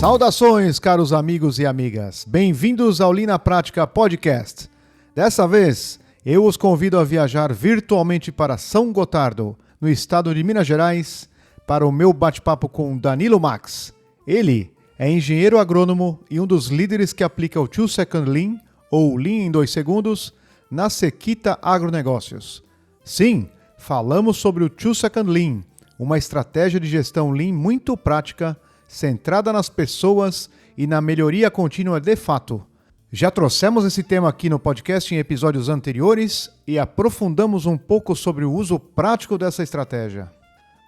Saudações, caros amigos e amigas. Bem-vindos ao Lean na Prática Podcast. Dessa vez, eu os convido a viajar virtualmente para São Gotardo, no estado de Minas Gerais, para o meu bate-papo com Danilo Max. Ele é engenheiro agrônomo e um dos líderes que aplica o 2-Second Lean, ou Lean em 2 segundos, na Sequita Agronegócios. Sim, falamos sobre o 2-Second Lean, uma estratégia de gestão Lean muito prática, centrada nas pessoas e na melhoria contínua de fato. Já trouxemos esse tema aqui no podcast em episódios anteriores e aprofundamos um pouco sobre o uso prático dessa estratégia.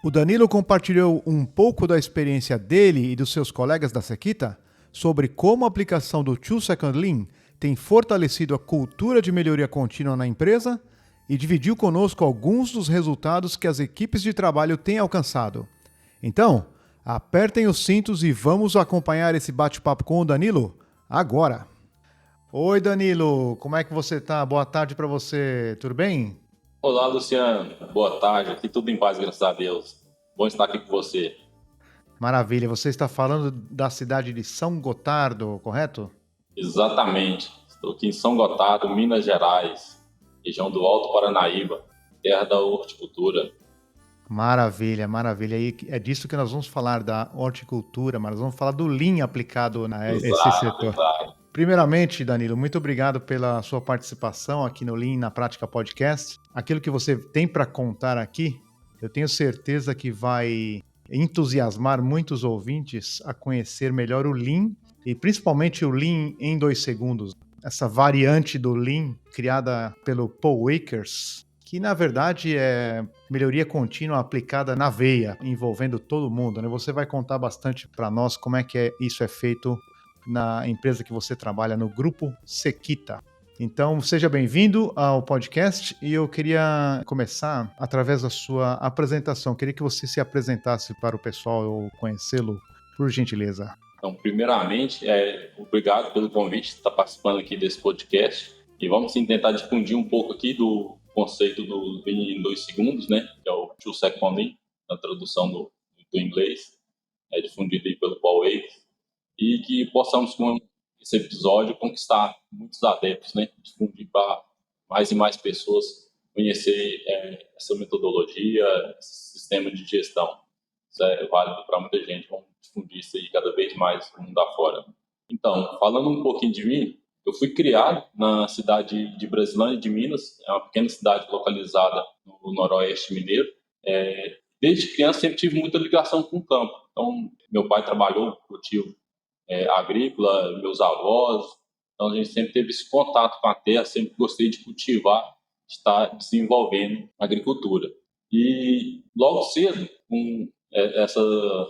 O Danilo compartilhou um pouco da experiência dele e dos seus colegas da Sequita sobre como a aplicação do 2-Second Lean tem fortalecido a cultura de melhoria contínua na empresa e dividiu conosco alguns dos resultados que as equipes de trabalho têm alcançado. Então, apertem os cintos e vamos acompanhar esse bate-papo com o Danilo agora. Oi, Danilo, como é que você tá? Boa tarde para você, tudo bem? Olá, Luciano. Boa tarde. Aqui tudo em paz, graças a Deus. Bom estar aqui com você. Maravilha, você está falando da cidade de São Gotardo, correto? Exatamente. Estou aqui em São Gotardo, Minas Gerais, região do Alto Paranaíba, terra da horticultura. Maravilha, maravilha. E é disso que nós vamos falar, da horticultura, mas nós vamos falar do Lean aplicado a esse setor. Exato. Primeiramente, Danilo, muito obrigado pela sua participação aqui no Lean na Prática Podcast. Aquilo que você tem para contar aqui, eu tenho certeza que vai entusiasmar muitos ouvintes a conhecer melhor o Lean e principalmente o Lean em 2 segundos. Essa variante do Lean criada pelo Paul Akers, que na verdade é melhoria contínua aplicada na veia, envolvendo todo mundo, né? Você vai contar bastante para nós como é que isso é feito na empresa que você trabalha, no Grupo Sequita. Então, seja bem-vindo ao podcast e eu queria começar através da sua apresentação. Queria que você se apresentasse para o pessoal conhecê-lo, por gentileza. Então, primeiramente, obrigado pelo convite de estar participando aqui desse podcast e vamos tentar difundir um pouco aqui do conceito do Lean em 2 segundos, né? Que é o 2-Second Lean, na tradução do inglês, difundido aí pelo Paul Akers, e que possamos, com esse episódio, conquistar muitos adeptos, né? Difundir para mais e mais pessoas conhecer essa metodologia, esse sistema de gestão. Isso é válido para muita gente, vamos difundir isso aí cada vez mais no mundo afora. Então, falando um pouquinho de mim, eu fui criado na cidade de Brasilândia, de Minas, é uma pequena cidade localizada no noroeste mineiro. Desde criança sempre tive muita ligação com o campo. Então, meu pai trabalhou no cultivo agrícola, meus avós, então a gente sempre teve esse contato com a terra, sempre gostei de cultivar, de estar desenvolvendo a agricultura. E logo cedo, com essa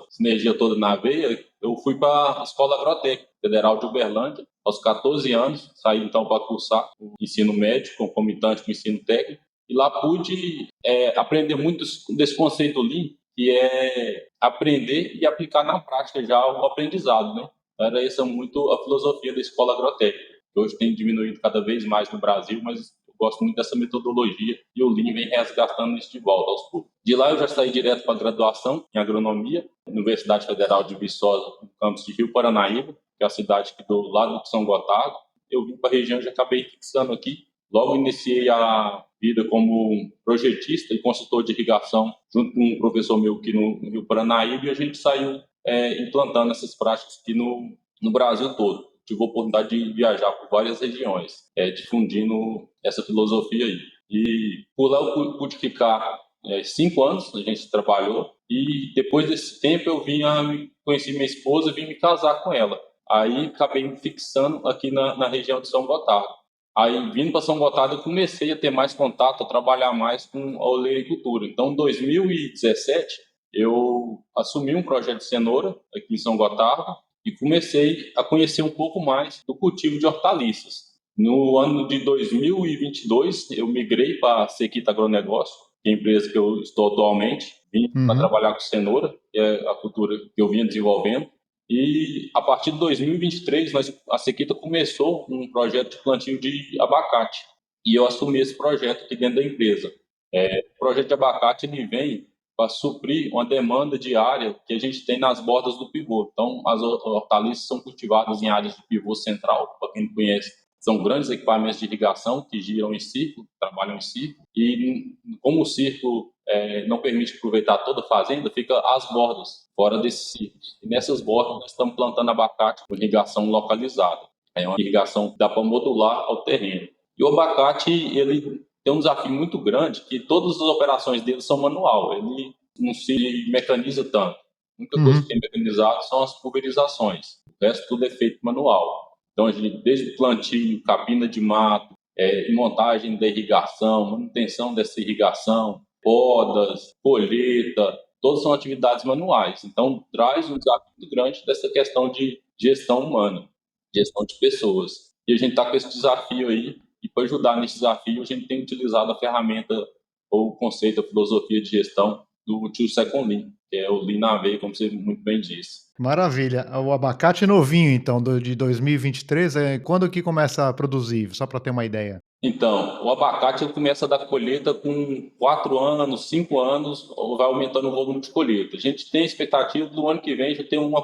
sinergia toda na veia, eu fui para a Escola Agrotécnica Federal de Uberlândia, aos 14 anos, saí então para cursar o ensino médio, concomitante com o ensino técnico, e lá pude aprender muito desse conceito do Lean, que é aprender e aplicar na prática já o aprendizado, né? Era essa muito a filosofia da Escola Agrotécnica, que hoje tem diminuído cada vez mais no Brasil, mas eu gosto muito dessa metodologia e o Lean vem resgatando isso de volta aos poucos. De lá eu já saí direto para a graduação em agronomia, Universidade Federal de Viçosa, no campus de Rio Paranaíba, que é a cidade aqui do lado de São Gotardo. Eu vim para a região e já acabei fixando aqui. Logo iniciei a vida como projetista e consultor de irrigação junto com um professor meu aqui no Rio Paranaíba, e a gente saiu implantando essas práticas aqui no Brasil todo. Tive a oportunidade de viajar por várias regiões, difundindo essa filosofia aí. E por lá eu pude ficar 5 anos, a gente trabalhou, e depois desse tempo eu conheci minha esposa e vim me casar com ela. Aí acabei me fixando aqui na região de São Gotardo. Aí, vindo para São Gotardo, eu comecei a ter mais contato, a trabalhar mais com a olericultura. Então, em 2017, eu assumi um projeto de cenoura aqui em São Gotardo e comecei a conhecer um pouco mais do cultivo de hortaliças. No ano de 2022, eu migrei para a Sequita Agronegócio, que é a empresa que eu estou atualmente. Vim para trabalhar com cenoura, que é a cultura que eu vinha desenvolvendo. E a partir de 2023, a Sequita começou um projeto de plantio de abacate. E eu assumi esse projeto aqui dentro da empresa. O projeto de abacate ele vem para suprir uma demanda de área que a gente tem nas bordas do pivô. Então, as hortaliças são cultivadas em áreas de pivô central, para quem não conhece, são grandes equipamentos de irrigação que giram em círculo, trabalham em círculo, e como o círculo não permite aproveitar toda a fazenda, fica às bordas, fora desses círculos. E nessas bordas nós estamos plantando abacate com irrigação localizada. É uma irrigação que dá para modular ao terreno. E o abacate, ele tem um desafio muito grande, que todas as operações dele são manual, ele não se mecaniza tanto. A única coisa que tem mecanizado são as pulverizações, o resto tudo é feito manual. Então, a gente, desde plantio, capina de mato, montagem da irrigação, manutenção dessa irrigação, podas, colheita, todas são atividades manuais. Então, traz um desafio muito grande dessa questão de gestão humana, gestão de pessoas. E a gente está com esse desafio aí, e para ajudar nesse desafio, a gente tem utilizado a ferramenta, ou o conceito, a filosofia de gestão do Two Second Lean, que é o Lean na veia, como você muito bem disse. Maravilha. O abacate novinho, então, de 2023, quando que começa a produzir? Só para ter uma ideia. Então, o abacate ele começa a dar colheita com 4 anos, 5 anos, ou vai aumentando o volume de colheita. A gente tem a expectativa do ano que vem já ter uma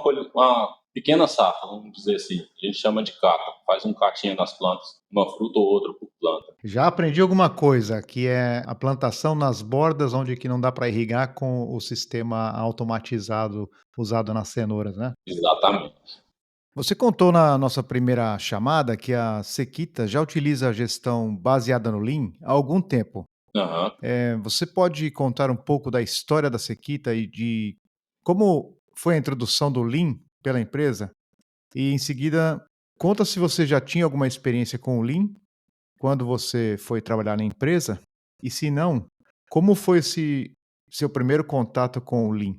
pequena safra, vamos dizer assim. A gente chama de cata, faz um catinha nas plantas, uma fruta ou outra por planta. Já aprendi alguma coisa, que é a plantação nas bordas onde que não dá para irrigar com o sistema automatizado usado nas cenouras, né? Exatamente. Você contou na nossa primeira chamada que a Sequita já utiliza a gestão baseada no Lean há algum tempo. Aham. Você pode contar um pouco da história da Sequita e de como foi a introdução do Lean pela empresa? E em seguida, conta se você já tinha alguma experiência com o Lean quando você foi trabalhar na empresa, e se não, como foi esse seu primeiro contato com o Lean?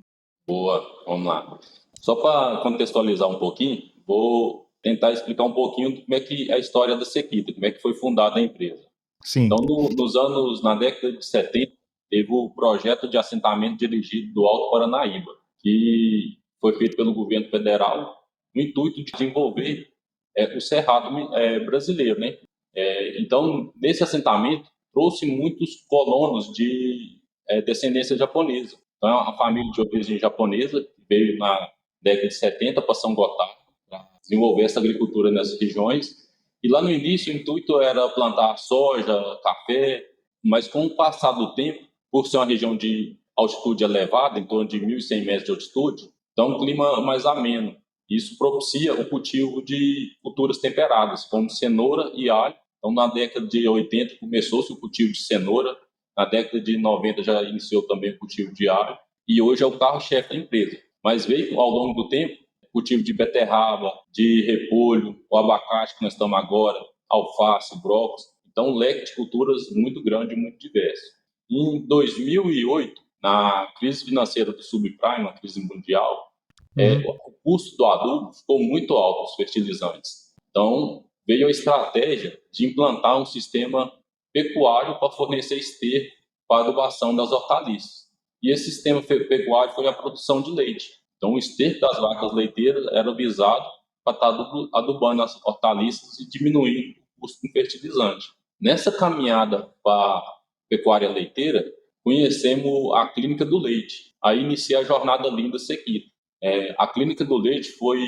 Boa, vamos lá. Só para contextualizar um pouquinho, vou tentar explicar um pouquinho como é que é a história da Sequita, como é que foi fundada a empresa. Sim. Então, na década de 70, teve o projeto de assentamento dirigido do Alto Paranaíba, que foi feito pelo governo federal no intuito de desenvolver o cerrado brasileiro, né? Então, nesse assentamento, trouxe muitos colonos de descendência japonesa. Então, a família de origem japonesa veio na década de 70 para São Gotardo, para desenvolver essa agricultura nessas regiões. E lá no início, o intuito era plantar soja, café, mas com o passar do tempo, por ser uma região de altitude elevada, em torno de 1.100 metros de altitude, então um clima mais ameno. Isso propicia o cultivo de culturas temperadas, como cenoura e alho. Então, na década de 80, começou-se o cultivo de cenoura, na década de 90 já iniciou também o cultivo de alho, e hoje é o carro-chefe da empresa. Mas veio, ao longo do tempo, cultivo de beterraba, de repolho, o abacate que nós estamos agora, alface, brócolis. Então, um leque de culturas muito grande e muito diverso. Em 2008, na crise financeira do subprime, a crise mundial, o custo do adubo ficou muito alto, os fertilizantes. Então, veio a estratégia de implantar um sistema pecuário para fornecer esterco para a adubação das hortaliças. E esse sistema pecuário foi a produção de leite. Então, o esterco das vacas leiteiras era visado para estar adubando as hortaliças e diminuindo o custo do fertilizante. Nessa caminhada para a pecuária leiteira, conhecemos a Clínica do Leite. Aí inicia a jornada linda Sequita. A Clínica do Leite foi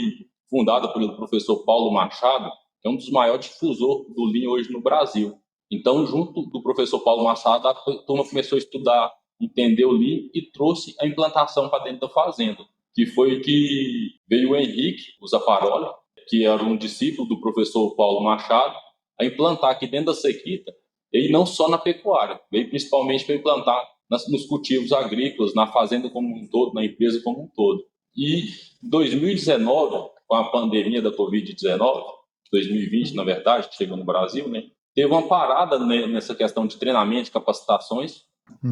fundada pelo professor Paulo Machado, que é um dos maiores difusores do Lean hoje no Brasil. Então, junto do professor Paulo Machado, a turma começou a estudar, entender o Lean e trouxe a implantação para dentro da fazenda, que foi que veio o Henrique, o Zaffaroli, que era um discípulo do professor Paulo Machado, a implantar aqui dentro da Sequita, e não só na pecuária, veio principalmente para implantar nos cultivos agrícolas, na fazenda como um todo, na empresa como um todo. E em 2019, com a pandemia da Covid-19, 2020, na verdade, que chegou no Brasil, né, teve uma parada nessa questão de treinamento, de capacitações,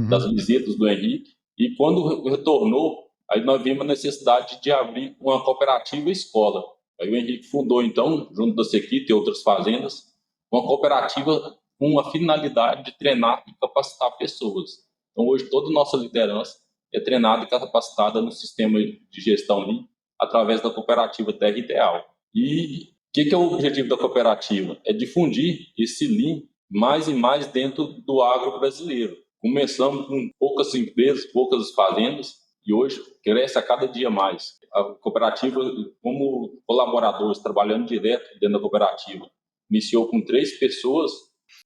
das visitas do Henrique, e quando retornou, aí nós vimos a necessidade de abrir uma cooperativa escola. Aí o Henrique fundou, então, junto da Sequita e outras fazendas, uma cooperativa com a finalidade de treinar e capacitar pessoas. Então, hoje, toda a nossa liderança é treinada e capacitada no sistema de gestão Lean através da cooperativa Terra Ideal. E o que é o objetivo da cooperativa? É difundir esse Lean mais e mais dentro do agro brasileiro. Começamos com poucas empresas, poucas fazendas, e hoje cresce a cada dia mais. A cooperativa, como colaboradores, trabalhando direto dentro da cooperativa, iniciou com 3 pessoas,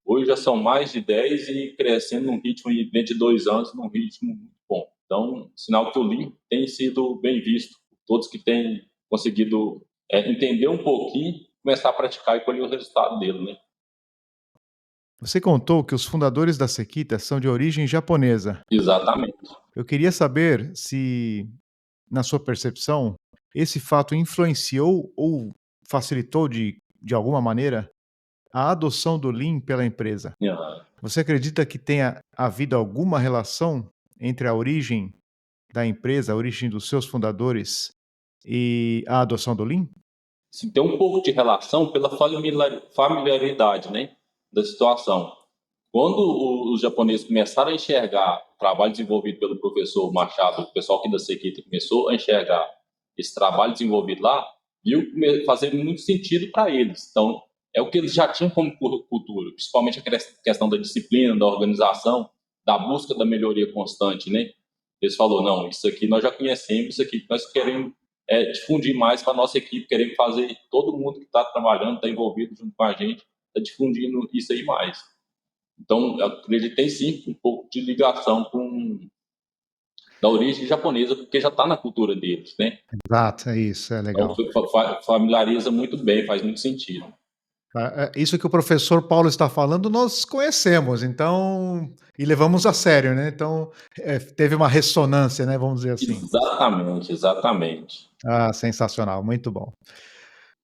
hoje já são mais de 10 e crescendo num ritmo de 22 anos, num ritmo muito bom. Então, sinal que o Lean tem sido bem visto por todos que têm conseguido entender um pouquinho, começar a praticar e colher o resultado dele, né? Você contou que os fundadores da Sequita são de origem japonesa. Exatamente. Eu queria saber se, na sua percepção, esse fato influenciou ou facilitou de alguma maneira a adoção do Lean pela empresa. Aham. Você acredita que tenha havido alguma relação entre a origem da empresa, a origem dos seus fundadores e a adoção do Lean? Sim, tem um pouco de relação pela familiaridade, né, da situação. Quando os japoneses começaram a enxergar o trabalho desenvolvido pelo professor Machado, o pessoal aqui da Sequita começou a enxergar esse trabalho desenvolvido lá, viu fazer muito sentido para eles. Então, é o que eles já tinham como cultura, principalmente a questão da disciplina, da organização, da busca da melhoria constante, né? Eles falaram, não, isso aqui nós já conhecemos, isso aqui que nós queremos difundir mais para a nossa equipe, queremos fazer, todo mundo que está trabalhando, está envolvido junto com a gente, está difundindo isso aí mais. Então, eu acredito que tem sim um pouco de ligação com da origem japonesa, porque já está na cultura deles, né? Exato, é isso, é Então, legal. familiariza muito bem, faz muito sentido. Isso que o professor Paulo está falando, nós conhecemos, então, e levamos a sério, né? Então, teve uma ressonância, né? Vamos dizer assim. Exatamente, exatamente. Ah, sensacional, muito bom.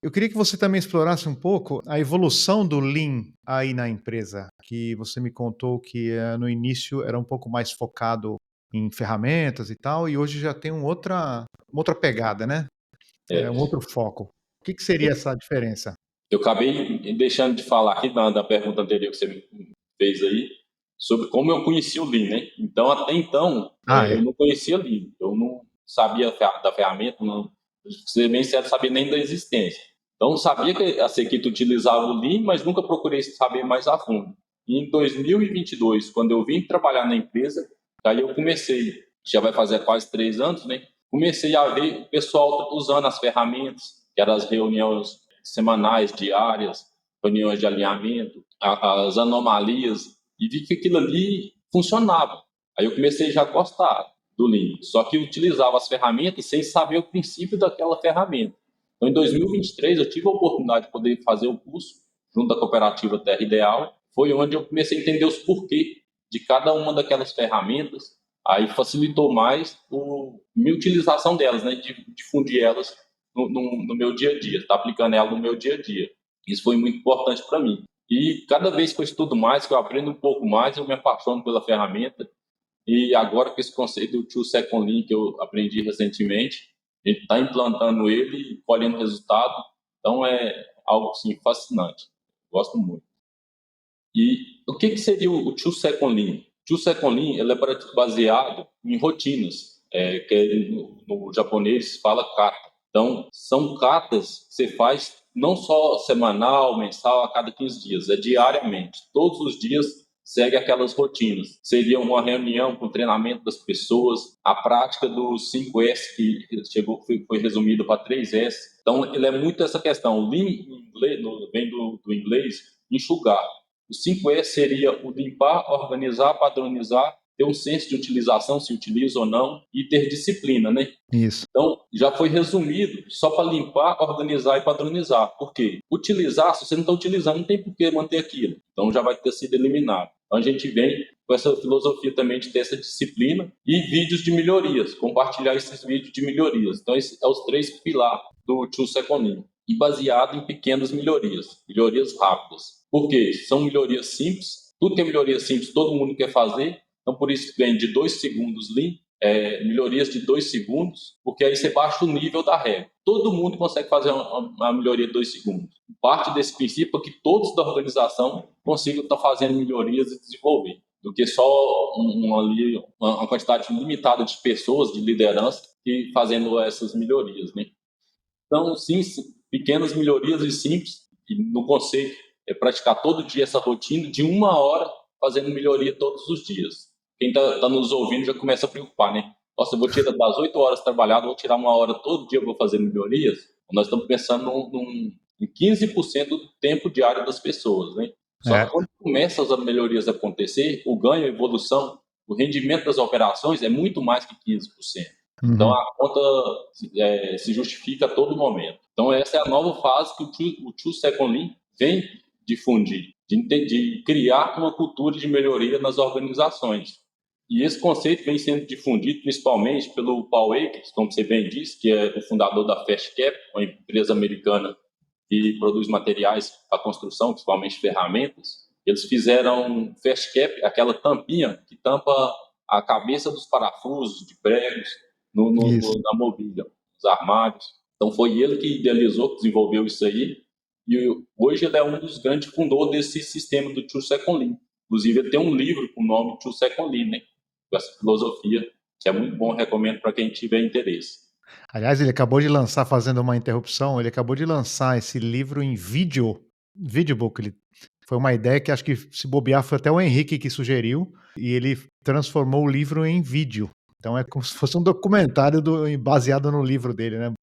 Eu queria que você também explorasse um pouco a evolução do Lean aí na empresa, que você me contou que no início era um pouco mais focado em ferramentas e tal, e hoje já tem uma outra pegada, né? É. Um outro foco. O que seria essa diferença? Eu acabei deixando de falar aqui na pergunta anterior que você me fez aí, sobre como eu conheci o Lean, né? Então, até então, Ah, eu é. não conhecia Lean, eu não sabia da ferramenta, não, pra ser bem sério, sabia nem da existência. Então, eu sabia que a Sequita utilizava o Lean, mas nunca procurei saber mais a fundo. E em 2022, quando eu vim trabalhar na empresa, aí eu comecei, já vai fazer quase 3 anos, né? Comecei a ver o pessoal usando as ferramentas, que eram as reuniões semanais, diárias, reuniões de alinhamento, as anomalias, e vi que aquilo ali funcionava. Aí eu comecei já a gostar do Lean, só que eu utilizava as ferramentas sem saber o princípio daquela ferramenta. Então, em 2023, eu tive a oportunidade de poder fazer o curso junto da cooperativa Terra Ideal, foi onde eu comecei a entender os porquês de cada uma daquelas ferramentas, aí facilitou mais a minha utilização delas, né, de difundir elas no meu dia a dia, tá aplicando ela no meu dia a dia. Isso foi muito importante para mim. E cada vez que eu estudo mais, que eu aprendo um pouco mais, eu me apaixono pela ferramenta. E agora com esse conceito do Two Second Lean que eu aprendi recentemente, a gente está implantando ele e colhendo resultado. Então é algo assim, fascinante. Gosto muito. E o que seria o Two Second Lean? Two Second Lean ele é baseado em rotinas, que no japonês fala kata. Então, são katas que você faz não só semanal, mensal, a cada 15 dias, é diariamente. Todos os dias segue aquelas rotinas. Seria uma reunião com treinamento das pessoas, a prática dos 5S, que foi resumido para 3S. Então, ele é muito essa questão. Lean, em inglês, vem do inglês, enxugar. O 5E seria o limpar, organizar, padronizar, ter um senso de utilização, se utiliza ou não, e ter disciplina, né? Isso. Então, já foi resumido só para limpar, organizar e padronizar. Por quê? Utilizar, se você não está utilizando, não tem por que manter aquilo. Então, já vai ter sido eliminado. Então, a gente vem com essa filosofia também de ter essa disciplina e vídeos de melhorias, compartilhar esses vídeos de melhorias. Então, esses são os 3 pilares do Two Second Lean. E baseado em pequenas melhorias rápidas. Por quê? São melhorias simples. Tudo que é melhoria simples, todo mundo quer fazer. Então, por isso que vem de 2 segundos Lean, melhorias de 2 segundos, porque aí você baixa o nível da regra. Todo mundo consegue fazer uma melhoria de 2 segundos. Parte desse princípio é que todos da organização consigam estar fazendo melhorias e desenvolver, do que só uma quantidade limitada de pessoas, de liderança, que fazendo essas melhorias, né? Então, sim, pequenas melhorias e simples, e no conceito é praticar todo dia essa rotina de 1 hora, fazendo melhoria todos os dias. quem tá nos ouvindo já começa a preocupar, né? Nossa, eu vou tirar das 8 horas trabalhadas, vou tirar 1 hora todo dia para fazer melhorias. Nós estamos pensando em 15% do tempo diário das pessoas, né? Só que É. quando começam as melhorias a acontecer, o ganho, a evolução, o rendimento das operações é muito mais que 15%. Então Uhum. a conta se justifica a todo momento. Então essa é a nova fase que o Two Second Lean vem difundir, de criar uma cultura de melhoria nas organizações. E esse conceito vem sendo difundido principalmente pelo Paul Akers, como você bem disse, que é o fundador da FastCap, uma empresa americana que produz materiais para construção, principalmente ferramentas. Eles fizeram FastCap, aquela tampinha que tampa a cabeça dos parafusos, de pregos, Isso. na mobília, nos armários. Então foi ele que idealizou, que desenvolveu isso aí. E hoje ele é um dos grandes fundadores desse sistema do Two Second Lean. Inclusive ele tem um livro com o nome Two Second Lean, né? Com essa filosofia, que é muito bom, recomendo para quem tiver interesse. Aliás, ele acabou de lançar, fazendo uma interrupção, ele acabou de lançar esse livro em vídeo, videobook. Foi uma ideia que acho que, se bobear, foi até o Henrique que sugeriu, e ele transformou o livro em vídeo. Então é como se fosse um documentário baseado no livro dele, né?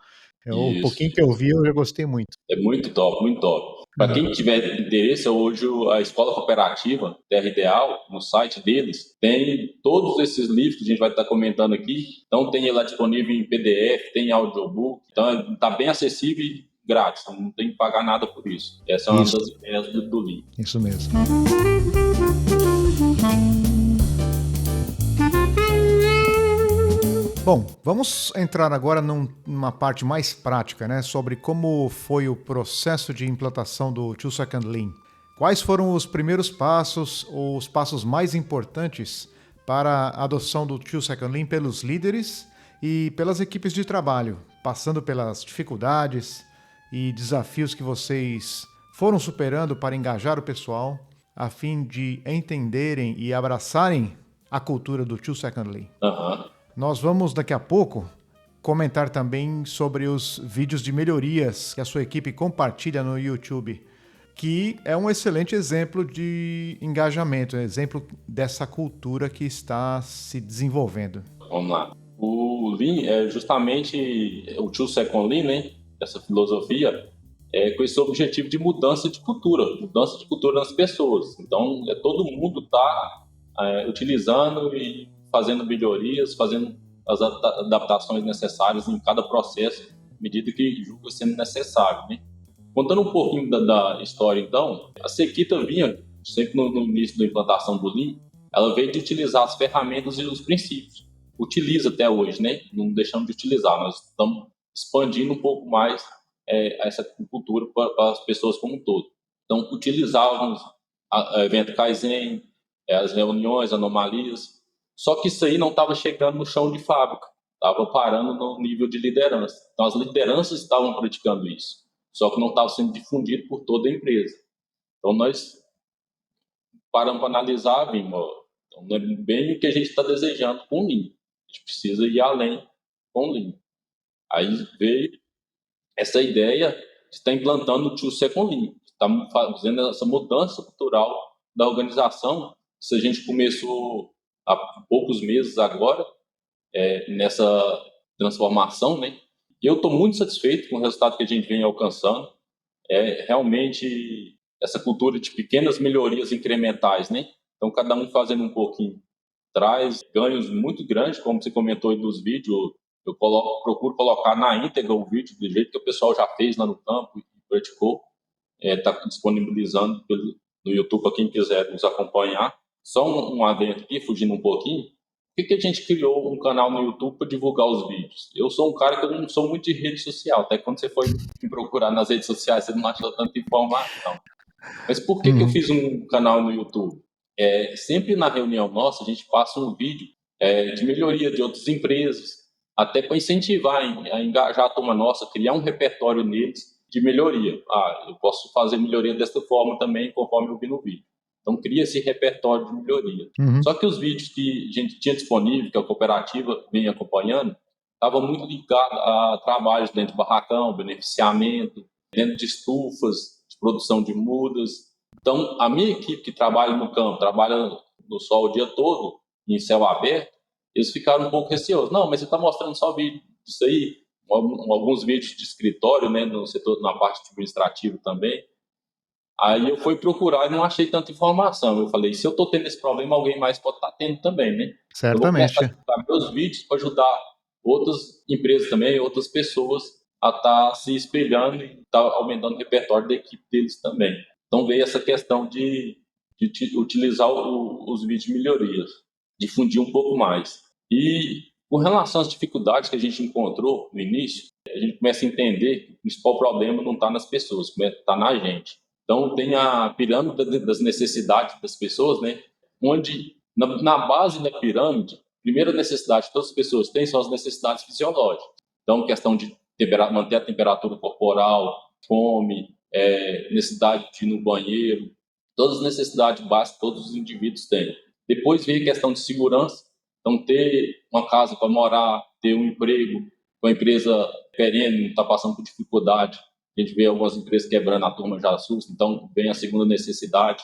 O Isso. pouquinho que eu vi, eu já gostei muito. É muito top, muito top. Para Uhum. quem tiver interesse, hoje a Escola Cooperativa Terra Ideal, no site deles, tem todos esses livros que a gente vai estar comentando aqui. Então tem lá disponível em PDF, tem audiobook. Então está bem acessível e grátis, não tem que pagar nada por isso. Essa é uma Isso, das ideias do livro. isso mesmo. Bom, vamos entrar agora numa parte mais prática, né, sobre como foi o processo de implantação do Two Second Lean. Quais foram os primeiros passos ou os passos mais importantes para a adoção do Two Second Lean pelos líderes e pelas equipes de trabalho, passando pelas dificuldades e desafios que vocês foram superando para engajar o pessoal, a fim de entenderem e abraçarem a cultura do Two Second Lean? Aham. Nós vamos, daqui a pouco, comentar também sobre os vídeos de melhorias que a sua equipe compartilha no YouTube, que é um excelente exemplo de engajamento, exemplo dessa cultura que está se desenvolvendo. Vamos lá. O Lean é justamente o Two Second Lean, né? Essa filosofia com esse objetivo de mudança de cultura nas pessoas. Então, todo mundo está utilizando e fazendo melhorias, fazendo as adaptações necessárias em cada processo, à medida que julga sendo necessário, né? Contando um pouquinho da história, então, a Sequita vinha, sempre no início da implantação do Lean, ela veio de utilizar as ferramentas e os princípios. Utiliza até hoje, né? Não deixamos de utilizar, nós estamos expandindo um pouco mais essa cultura para as pessoas como um todo. Então, utilizávamos evento Kaizen, as reuniões, anomalias, só que isso aí não estava chegando no chão de fábrica, estava parando no nível de liderança. Então, as lideranças estavam praticando isso, só que não estava sendo difundido por toda a empresa. Então, nós paramos para analisar, vimos, então, não é bem o que a gente está desejando com o Lean. A gente precisa ir além com o Lean. Aí veio essa ideia de estar implantando o Two Second Lean, está fazendo essa mudança cultural da organização. Se a gente começou há poucos meses agora, nessa transformação, né? E eu estou muito satisfeito com o resultado que a gente vem alcançando. Realmente essa cultura de pequenas melhorias incrementais, né? Então, cada um fazendo um pouquinho traz ganhos muito grandes, como você comentou aí dos vídeos. Eu procuro colocar na íntegra o vídeo do jeito que o pessoal já fez lá no campo e praticou. Está disponibilizando no YouTube para quem quiser nos acompanhar. Só um adendo aqui, fugindo um pouquinho. Por que a gente criou um canal no YouTube para divulgar os vídeos? Eu sou um cara que eu não sou muito de rede social, até quando você foi me procurar nas redes sociais, você não achou tanta informação. Mas por que eu Uhum. fiz um canal no YouTube? Sempre na reunião nossa, a gente passa um vídeo de melhoria de outras empresas, até para incentivar a engajar a turma nossa, criar um repertório neles de melhoria. Eu posso fazer melhoria desta forma também, conforme eu vi no vídeo. Então, cria esse repertório de melhoria. Uhum. Só que os vídeos que a gente tinha disponível, que a cooperativa vinha acompanhando, estavam muito ligados a trabalhos dentro de barracão, beneficiamento, dentro de estufas, de produção de mudas. Então, a minha equipe que trabalha no campo, trabalha no sol o dia todo, em céu aberto, eles ficaram um pouco receosos. Não, mas você está mostrando só vídeo disso aí, alguns vídeos de escritório, né, no setor, na parte administrativa também. Aí eu fui procurar e não achei tanta informação. Eu falei, se eu estou tendo esse problema, alguém mais pode estar tendo também, né? Eu vou começar a Certamente. divulgar meus vídeos para ajudar outras empresas também, outras pessoas a estar se espelhando e estar aumentando o repertório da equipe deles também. Então veio essa questão de utilizar os vídeos de melhorias, difundir um pouco mais. E com relação às dificuldades que a gente encontrou no início, a gente começa a entender que o principal problema não está nas pessoas, está na gente. Então, tem a pirâmide das necessidades das pessoas, né? Onde, na base da pirâmide, a primeira necessidade que todas as pessoas têm são as necessidades fisiológicas. Então, questão de manter a temperatura corporal, fome, necessidade de ir no banheiro, todas as necessidades básicas que todos os indivíduos têm. Depois vem a questão de segurança. Então, ter uma casa para morar, ter um emprego, uma empresa perene, não está passando por dificuldade. A gente vê algumas empresas quebrando, a turma já assusta. Então, vem a segunda necessidade.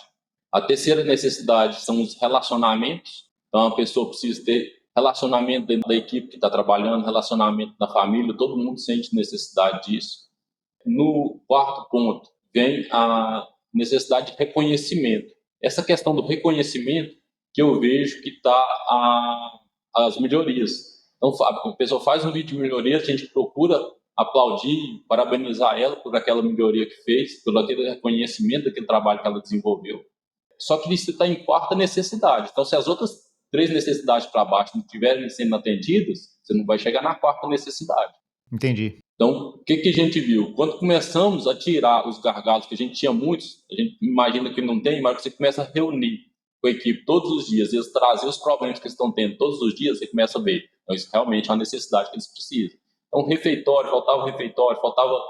A terceira necessidade são os relacionamentos. Então, a pessoa precisa ter relacionamento dentro da equipe que está trabalhando, relacionamento na família, todo mundo sente necessidade disso. No quarto ponto, vem a necessidade de reconhecimento. Essa questão do reconhecimento que eu vejo que está as melhorias. Então, a pessoa faz um vídeo de melhorias, a gente procura aplaudir, parabenizar ela por aquela melhoria que fez, pelo aquele reconhecimento daquele trabalho que ela desenvolveu. Só que isso está em quarta necessidade. Então, se as outras três necessidades para baixo não estiverem sendo atendidas, você não vai chegar na quarta necessidade. Entendi. Então, o que a gente viu? Quando começamos a tirar os gargalos, que a gente tinha muitos, a gente imagina que não tem, mas você começa a reunir com a equipe todos os dias, eles trazem os problemas que eles estão tendo todos os dias, você começa a ver. Então, isso realmente é uma necessidade que eles precisam. Então, refeitório, faltava,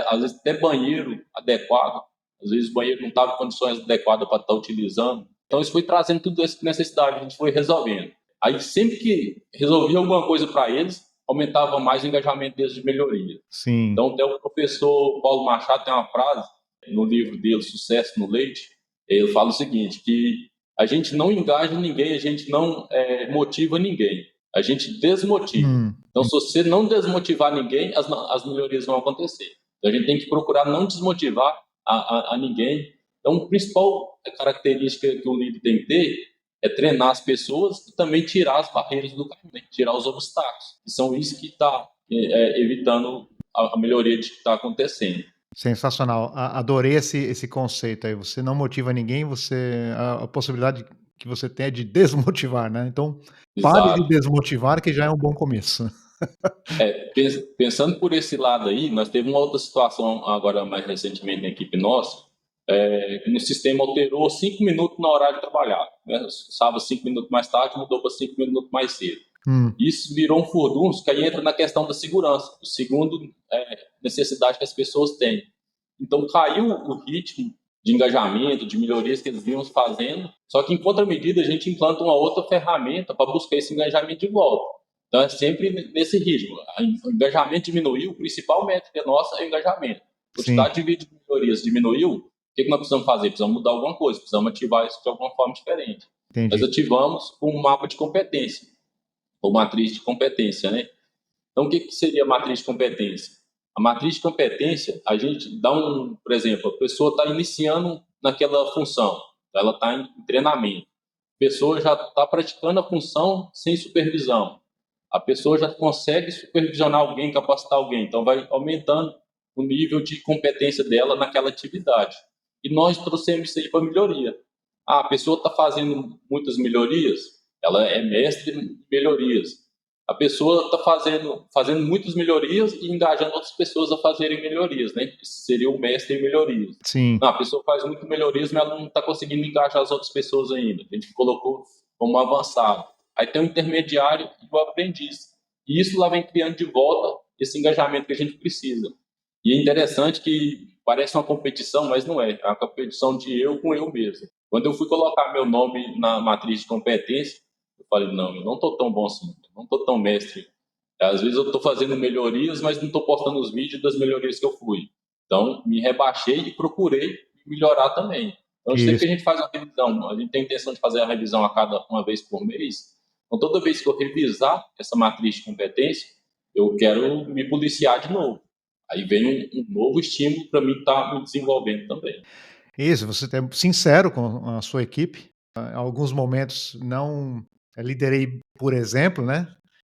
às vezes, até banheiro adequado. Às vezes, o banheiro não estava em condições adequadas para estar utilizando. Então, isso foi trazendo tudo essa necessidade, a gente foi resolvendo. Aí, sempre que resolvia alguma coisa para eles, aumentava mais o engajamento deles de melhoria. Sim. Então, até o professor Paulo Machado tem uma frase no livro dele, Sucesso no Leite, ele fala o seguinte, que a gente não engaja ninguém, a gente não motiva ninguém, a gente desmotiva. Então, se você não desmotivar ninguém, as melhorias vão acontecer. Então, a gente tem que procurar não desmotivar a ninguém. Então, a principal característica que o líder tem que ter é treinar as pessoas e também tirar as barreiras do caminho, né? Tirar os obstáculos. E são isso que está evitando a melhoria de que está acontecendo. Sensacional. Adorei esse conceito aí. Você não motiva ninguém, a possibilidade que você tem é de desmotivar, né? Então, pare de Exato. desmotivar, que já é um bom começo. Pensando por esse lado aí, nós teve uma outra situação agora mais recentemente na equipe nossa, que no sistema alterou 5 minutos na hora de trabalhar. Né? Sábado 5 minutos mais tarde, mudou para 5 minutos mais cedo. Isso virou um furdunço que aí entra na questão da segurança, o segundo necessidade que as pessoas têm. Então caiu o ritmo de engajamento, de melhorias que eles vinham fazendo, só que em contramedida a gente implanta uma outra ferramenta para buscar esse engajamento de volta. Então é sempre nesse ritmo. O engajamento diminuiu, o principal métrica nossa é o engajamento. A quantidade de vídeos de melhorias diminuiu, o que nós precisamos fazer? Precisamos mudar alguma coisa, precisamos ativar isso de alguma forma diferente. Entendi. Nós ativamos um mapa de competência, ou matriz de competência, né? Então, o que seria a matriz de competência? A matriz de competência, a gente dá por exemplo, a pessoa está iniciando naquela função, ela está em treinamento, a pessoa já está praticando a função sem supervisão, a pessoa já consegue supervisionar alguém, capacitar alguém, então vai aumentando o nível de competência dela naquela atividade. E nós trouxemos isso aí para melhoria. A pessoa está fazendo muitas melhorias, ela é mestre em melhorias. A pessoa está fazendo muitas melhorias e engajando outras pessoas a fazerem melhorias, né? Esse seria o mestre em melhorias. Sim. Não, a pessoa faz muitas melhorias, mas ela não está conseguindo engajar as outras pessoas ainda. A gente colocou como avançado. Aí tem o intermediário e o aprendiz. E isso lá vem criando de volta esse engajamento que a gente precisa. E é interessante que parece uma competição, mas não é. É uma competição de eu com eu mesmo. Quando eu fui colocar meu nome na matriz de competência, eu falei, não, eu não estou tão bom assim, eu não estou tão mestre. Às vezes eu estou fazendo melhorias, mas não estou postando os vídeos das melhorias que eu fui. Então, me rebaixei e procurei melhorar também. Então, sempre que a gente faz uma revisão, a gente tem a intenção de fazer a revisão a cada uma vez por mês, Então, toda vez que eu revisar essa matriz de competência, eu quero me policiar de novo. Aí vem um novo estímulo para mim estar me desenvolvendo também. Isso, você é sincero com a sua equipe. Em alguns momentos não liderei por exemplo, né,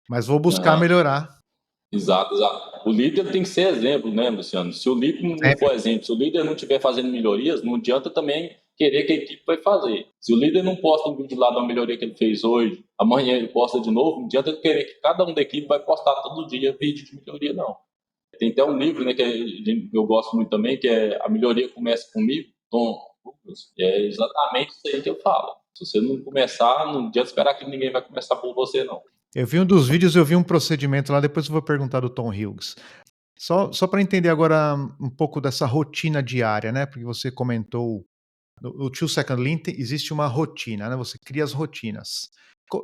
mas vou buscar Aham. melhorar. Exato, exato. O líder tem que ser exemplo, né, Luciano? Se o líder não Sempre. for exemplo, se o líder não estiver fazendo melhorias, não adianta também querer que a equipe vai fazer. Se o líder não posta um vídeo lá da melhoria que ele fez hoje, amanhã ele posta de novo, não adianta querer que cada um da equipe vai postar todo dia vídeo de melhoria, não. Tem até um livro, né, eu gosto muito também, que é A Melhoria Começa Comigo, Tom Lucas. E é exatamente isso aí que eu falo. Se você não começar, não adianta esperar que ninguém vai começar por você, não. Eu vi um dos vídeos, eu vi um procedimento lá, depois eu vou perguntar do Tom Hughes. Só para entender agora um pouco dessa rotina diária, né, porque você comentou no 2 Second Lean existe uma rotina, né, você cria as rotinas.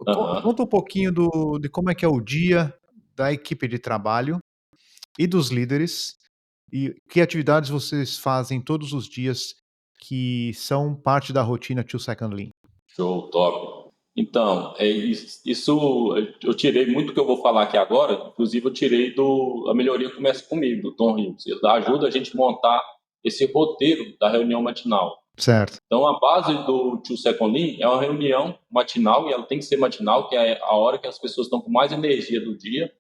Aham. Conta um pouquinho de como é que é o dia da equipe de trabalho e dos líderes, e que atividades vocês fazem todos os dias que são parte da rotina 2 Second Lean? Show, top. Então, isso eu tirei muito do que eu vou falar aqui agora, inclusive eu tirei do A Melhoria Começa Comigo, do Tom Hughes. Ele ajuda a gente a montar esse roteiro da reunião matinal. Certo, Então, a base do Tio Second Lean é uma reunião matinal, e ela tem que ser matinal, que é a hora que as pessoas estão com mais energia do dia.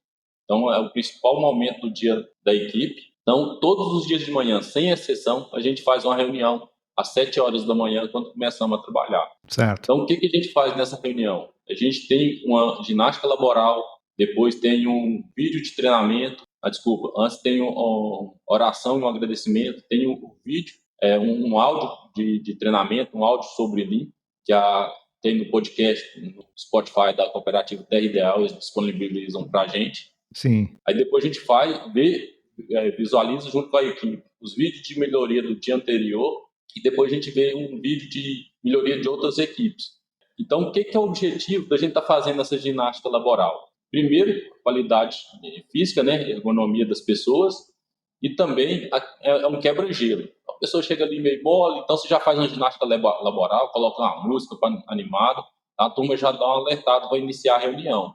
Então, é o principal momento do dia da equipe. Então, todos os dias de manhã, sem exceção, a gente faz uma reunião às 7 horas da manhã, quando começamos a trabalhar. certo. Então, o que a gente faz nessa reunião? A gente tem uma ginástica laboral, depois tem um vídeo de treinamento, antes tem uma oração e um agradecimento, tem um vídeo, um áudio de treinamento, um áudio sobre Lean, tem no podcast, no Spotify da cooperativa Terra Ideal, eles disponibilizam para a gente. Sim, Aí depois a gente visualiza junto com a equipe os vídeos de melhoria do dia anterior, e depois a gente vê um vídeo de melhoria de outras equipes. Então, o que é o objetivo da gente estar fazendo essa ginástica laboral? Primeiro, qualidade física, né, ergonomia das pessoas, e também é um quebra-gelo. A pessoa chega ali meio mole, então você já faz uma ginástica laboral, coloca uma música para animado, a turma já dá um alertado para iniciar a reunião.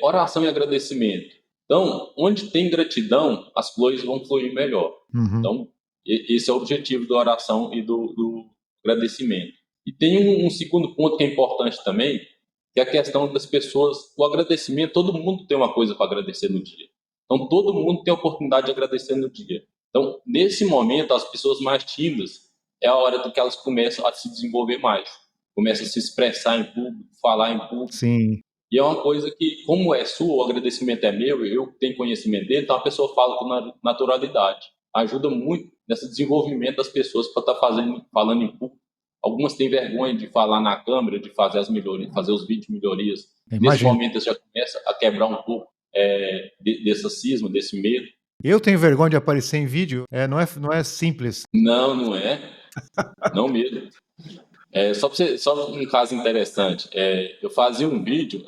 Oração e agradecimento. Então, onde tem gratidão, as flores vão fluir melhor. uhum, Então, esse é o objetivo da oração e do agradecimento. E tem um segundo ponto que é importante também, que é a questão das pessoas, o agradecimento, todo mundo tem uma coisa para agradecer no dia. Então, todo mundo tem a oportunidade de agradecer no dia. Então, nesse momento, as pessoas mais tímidas, é a hora que elas começam a se desenvolver mais, começam a se expressar em público, falar em público. sim. E é uma coisa que, como é sua, o agradecimento é meu, eu tenho conhecimento dele, então a pessoa fala com naturalidade. Ajuda muito nesse desenvolvimento das pessoas para estar falando em público. Algumas têm vergonha de falar na câmera, de fazer as melhorias, fazer os vídeos de melhorias. Nesse Imagino. momento, você já começa a quebrar um pouco dessa cisma, desse medo. Eu tenho vergonha de aparecer em vídeo, não é simples. Não, não é. Não mesmo. Só um caso interessante. Eu fazia um vídeo,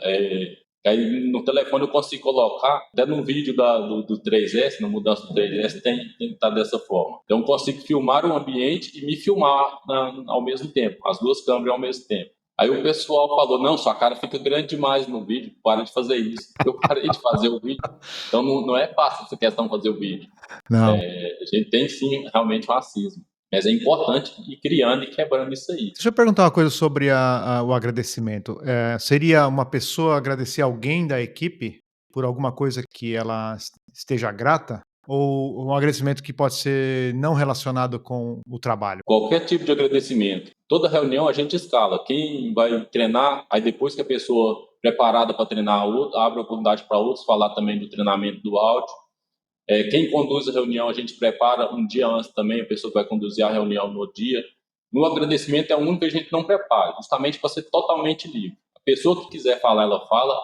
aí no telefone eu consigo colocar, até no vídeo do 3S, na mudança do 3S, tem que estar dessa forma. Então eu consigo filmar o ambiente e me filmar ao mesmo tempo, as duas câmeras ao mesmo tempo. Aí o pessoal falou, não, sua cara fica grande demais no vídeo, para de fazer isso. Eu parei de fazer o vídeo. Então não é fácil essa questão de fazer o vídeo. Não. A gente tem sim realmente um racismo. Mas é importante ir criando e quebrando isso aí. Deixa eu perguntar uma coisa sobre o agradecimento. Seria uma pessoa agradecer alguém da equipe por alguma coisa que ela esteja grata? Ou um agradecimento que pode ser não relacionado com o trabalho? Qualquer tipo de agradecimento. Toda reunião a gente escala. Quem vai treinar, aí depois que a pessoa preparada para treinar abre a oportunidade para outros falar também do treinamento do áudio. Quem conduz a reunião, a gente prepara um dia antes também, a pessoa que vai conduzir a reunião no dia. No agradecimento é o único que a gente não prepara, justamente para ser totalmente livre. A pessoa que quiser falar, ela fala.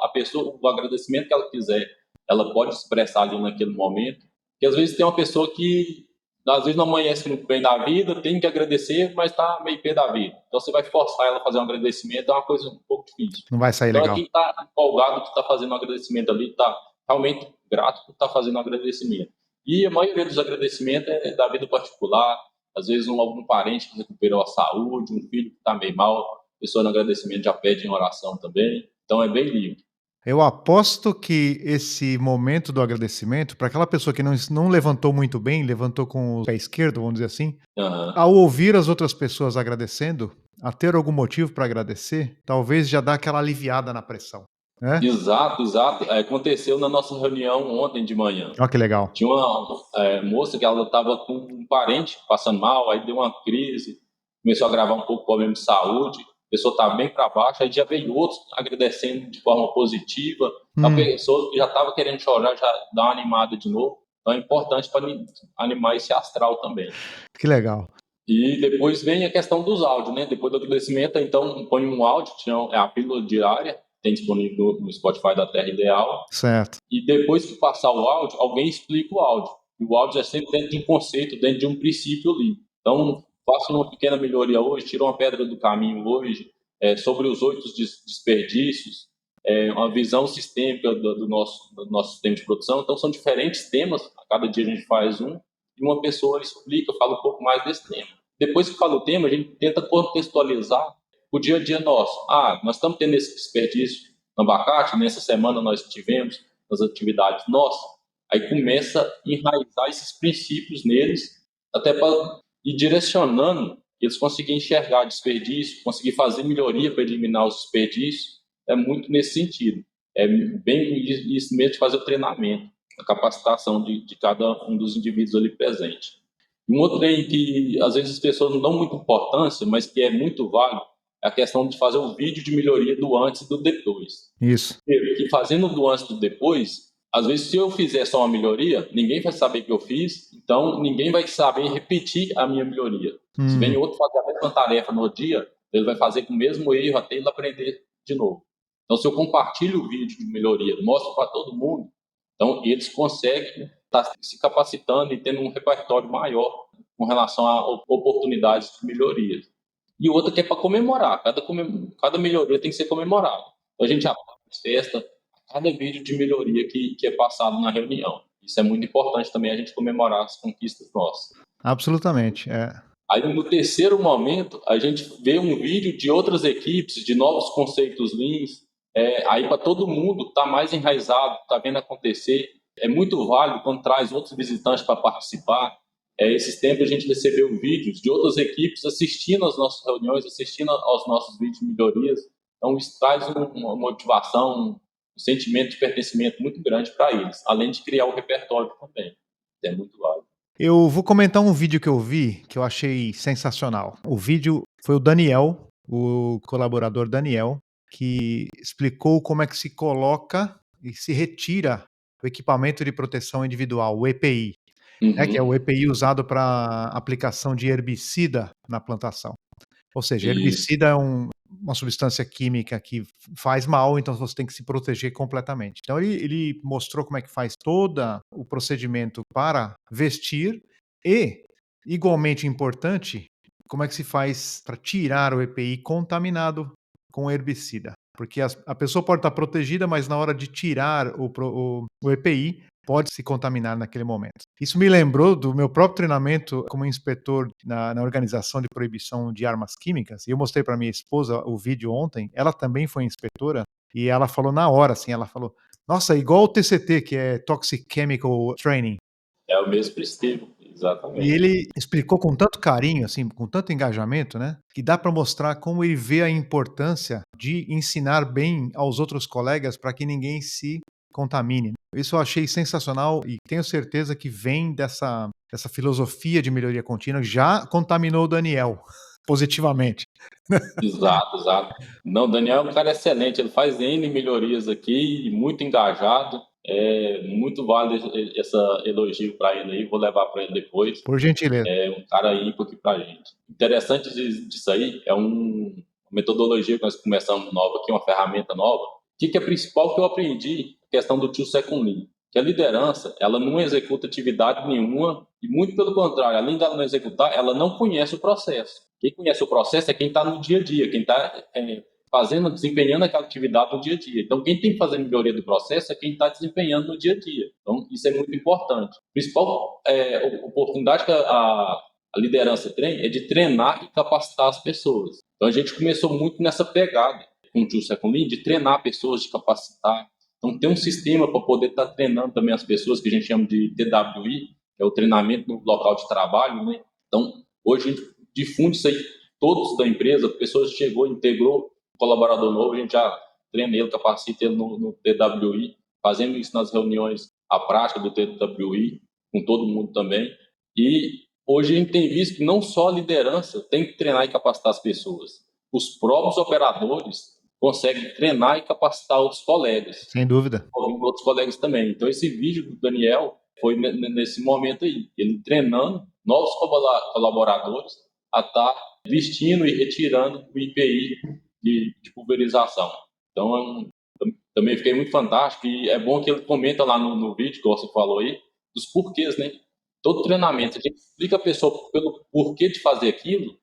O agradecimento que ela quiser, ela pode expressar ali naquele momento. Porque às vezes tem uma pessoa que às vezes não amanhece muito bem da vida, tem que agradecer, mas está meio pé da vida. Então você vai forçar ela a fazer um agradecimento, é uma coisa um pouco difícil. Não vai sair Então legal. quem está empolgado, que está fazendo um agradecimento ali, está realmente grato por estar fazendo um agradecimento. E a maioria dos agradecimentos é da vida particular, às vezes algum parente que recuperou a saúde, um filho que está meio mal, a pessoa no agradecimento já pede em oração também. Então é bem livre. Eu aposto que esse momento do agradecimento, para aquela pessoa que não levantou muito bem, levantou com o pé esquerdo, vamos dizer assim, Aham. ao ouvir as outras pessoas agradecendo, a ter algum motivo para agradecer, talvez já dá aquela aliviada na pressão, né? Exato, exato. Aconteceu na nossa reunião ontem de manhã. Olha que legal. Tinha uma moça que ela estava com um parente passando mal, aí deu uma crise, começou a gravar um pouco problema de saúde, a pessoa estava bem para baixo, aí já veio outros agradecendo de forma positiva, a Hum, pessoa que já estava querendo chorar já dá uma animada de novo. Então é importante para animar esse astral também. que legal. E depois vem a questão dos áudios, né? Depois do agradecimento, então põe um áudio, é a pílula diária, tem disponível no Spotify da Terra Ideal. Certo. E depois que passar o áudio, alguém explica o áudio. E o áudio é sempre dentro de um conceito, dentro de um princípio ali. Então, faça uma pequena melhoria hoje, tira uma pedra do caminho hoje, sobre os 8 desperdícios, uma visão sistêmica do nosso sistema de produção. Então, são diferentes temas, a cada dia a gente faz um, e uma pessoa explica, fala um pouco mais desse tema. Depois que fala o tema, a gente tenta contextualizar o dia a dia nosso. Nós estamos tendo esse desperdício no abacate, nessa semana nós tivemos nas atividades nossas. Aí começa a enraizar esses princípios neles, até para ir direcionando eles conseguirem enxergar desperdício, conseguir fazer melhoria para eliminar os desperdícios. É muito nesse sentido. É bem isso mesmo de fazer o treinamento, a capacitação de cada um dos indivíduos ali presente. Um outro trem que às vezes as pessoas não dão muita importância, mas que é muito válido, é a questão de fazer o vídeo de melhoria do antes e do depois. Isso. Que fazendo do antes e do depois, às vezes se eu fizer só uma melhoria, ninguém vai saber que eu fiz, então ninguém vai saber repetir a minha melhoria. Se vem Hum, outro fazer a mesma tarefa no dia, ele vai fazer com o mesmo erro até ele aprender de novo. Então se eu compartilho o vídeo de melhoria, mostro para todo mundo, então eles conseguem estar se capacitando e tendo um repertório maior com relação a oportunidades de melhorias. E outra que é para comemorar, cada melhoria tem que ser comemorada. Então a gente faz festa a cada vídeo de melhoria que é passado na reunião. Isso é muito importante também, a gente comemorar as conquistas nossas. absolutamente. É. Aí no terceiro momento, a gente vê um vídeo de outras equipes, de novos conceitos Leans, aí para todo mundo tá mais enraizado, tá vendo acontecer. É muito válido quando traz outros visitantes para participar. Esses tempos a gente recebeu vídeos de outras equipes assistindo às nossas reuniões, assistindo aos nossos vídeos de melhorias. Então isso traz uma motivação, um sentimento de pertencimento muito grande para eles, além de criar o repertório também. É muito válido. Eu vou comentar um vídeo que eu vi que eu achei sensacional. O vídeo foi o Daniel, o colaborador Daniel, que explicou como é que se coloca e se retira o equipamento de proteção individual, o EPI, né, que é o Uhum. EPI usado para aplicação de herbicida na plantação. Ou seja, Isso. herbicida é uma substância química que faz mal, então você tem que se proteger completamente. Então ele mostrou como é que faz todo o procedimento para vestir e, igualmente importante, como é que se faz para tirar o EPI contaminado com herbicida. Porque a pessoa pode estar protegida, mas na hora de tirar o EPI, pode se contaminar naquele momento. Isso me lembrou do meu próprio treinamento como inspetor na Organização de Proibição de Armas Químicas, e eu mostrei para minha esposa o vídeo ontem, ela também foi inspetora, e ela falou na hora, assim, ela falou, nossa, igual o TCT, que é Toxic Chemical Training. É o mesmo princípio, E exatamente. ele explicou com tanto carinho, assim, com tanto engajamento, né, que dá para mostrar como ele vê a importância de ensinar bem aos outros colegas para que ninguém se contamine. Isso eu achei sensacional e tenho certeza que vem dessa filosofia de melhoria contínua, já contaminou o Daniel positivamente. Exato, exato. Não, o Daniel é um cara excelente, ele faz N melhorias aqui, muito engajado. É muito válido essa elogio para ele aí, vou levar para ele depois. Por gentileza. É um cara ímpar aqui para a gente. Interessante disso aí é uma metodologia que nós começamos nova aqui, uma ferramenta nova. O que é principal que eu aprendi? A questão do tio Second Lean. Que a liderança, ela não executa atividade nenhuma e muito pelo contrário, além dela não executar, ela não conhece o processo. Quem conhece o processo é quem está no dia a dia, quem está fazendo, desempenhando aquela atividade no dia a dia. Então, quem tem que fazer melhoria do processo é quem está desempenhando no dia a dia. Então, isso é muito importante. A principal oportunidade que a liderança tem é de treinar e capacitar as pessoas. Então, a gente começou muito nessa pegada. com o Tio Second Lean, de treinar pessoas, de capacitar. Então, tem um sistema para poder estar treinando também as pessoas, que a gente chama de TWI, que é o treinamento no local de trabalho, né? Então, hoje a gente difunde isso aí, todos da empresa, a pessoa chegou, integrou um colaborador novo, a gente já treina ele, capacita ele no TWI, fazendo isso nas reuniões, a prática do TWI, com todo mundo também. E hoje a gente tem visto que não só a liderança tem que treinar e capacitar as pessoas, os próprios operadores conseguem treinar e capacitar outros colegas. Sem dúvida. Outros colegas também. Então, esse vídeo do Daniel foi nesse momento aí, ele treinando novos colaboradores a estar vestindo e retirando o IPI de pulverização. Então, também fiquei muito fantástico e é bom que ele comenta lá no vídeo que você falou aí, dos porquês, né? Todo treinamento, a gente explica a pessoa pelo porquê de fazer aquilo,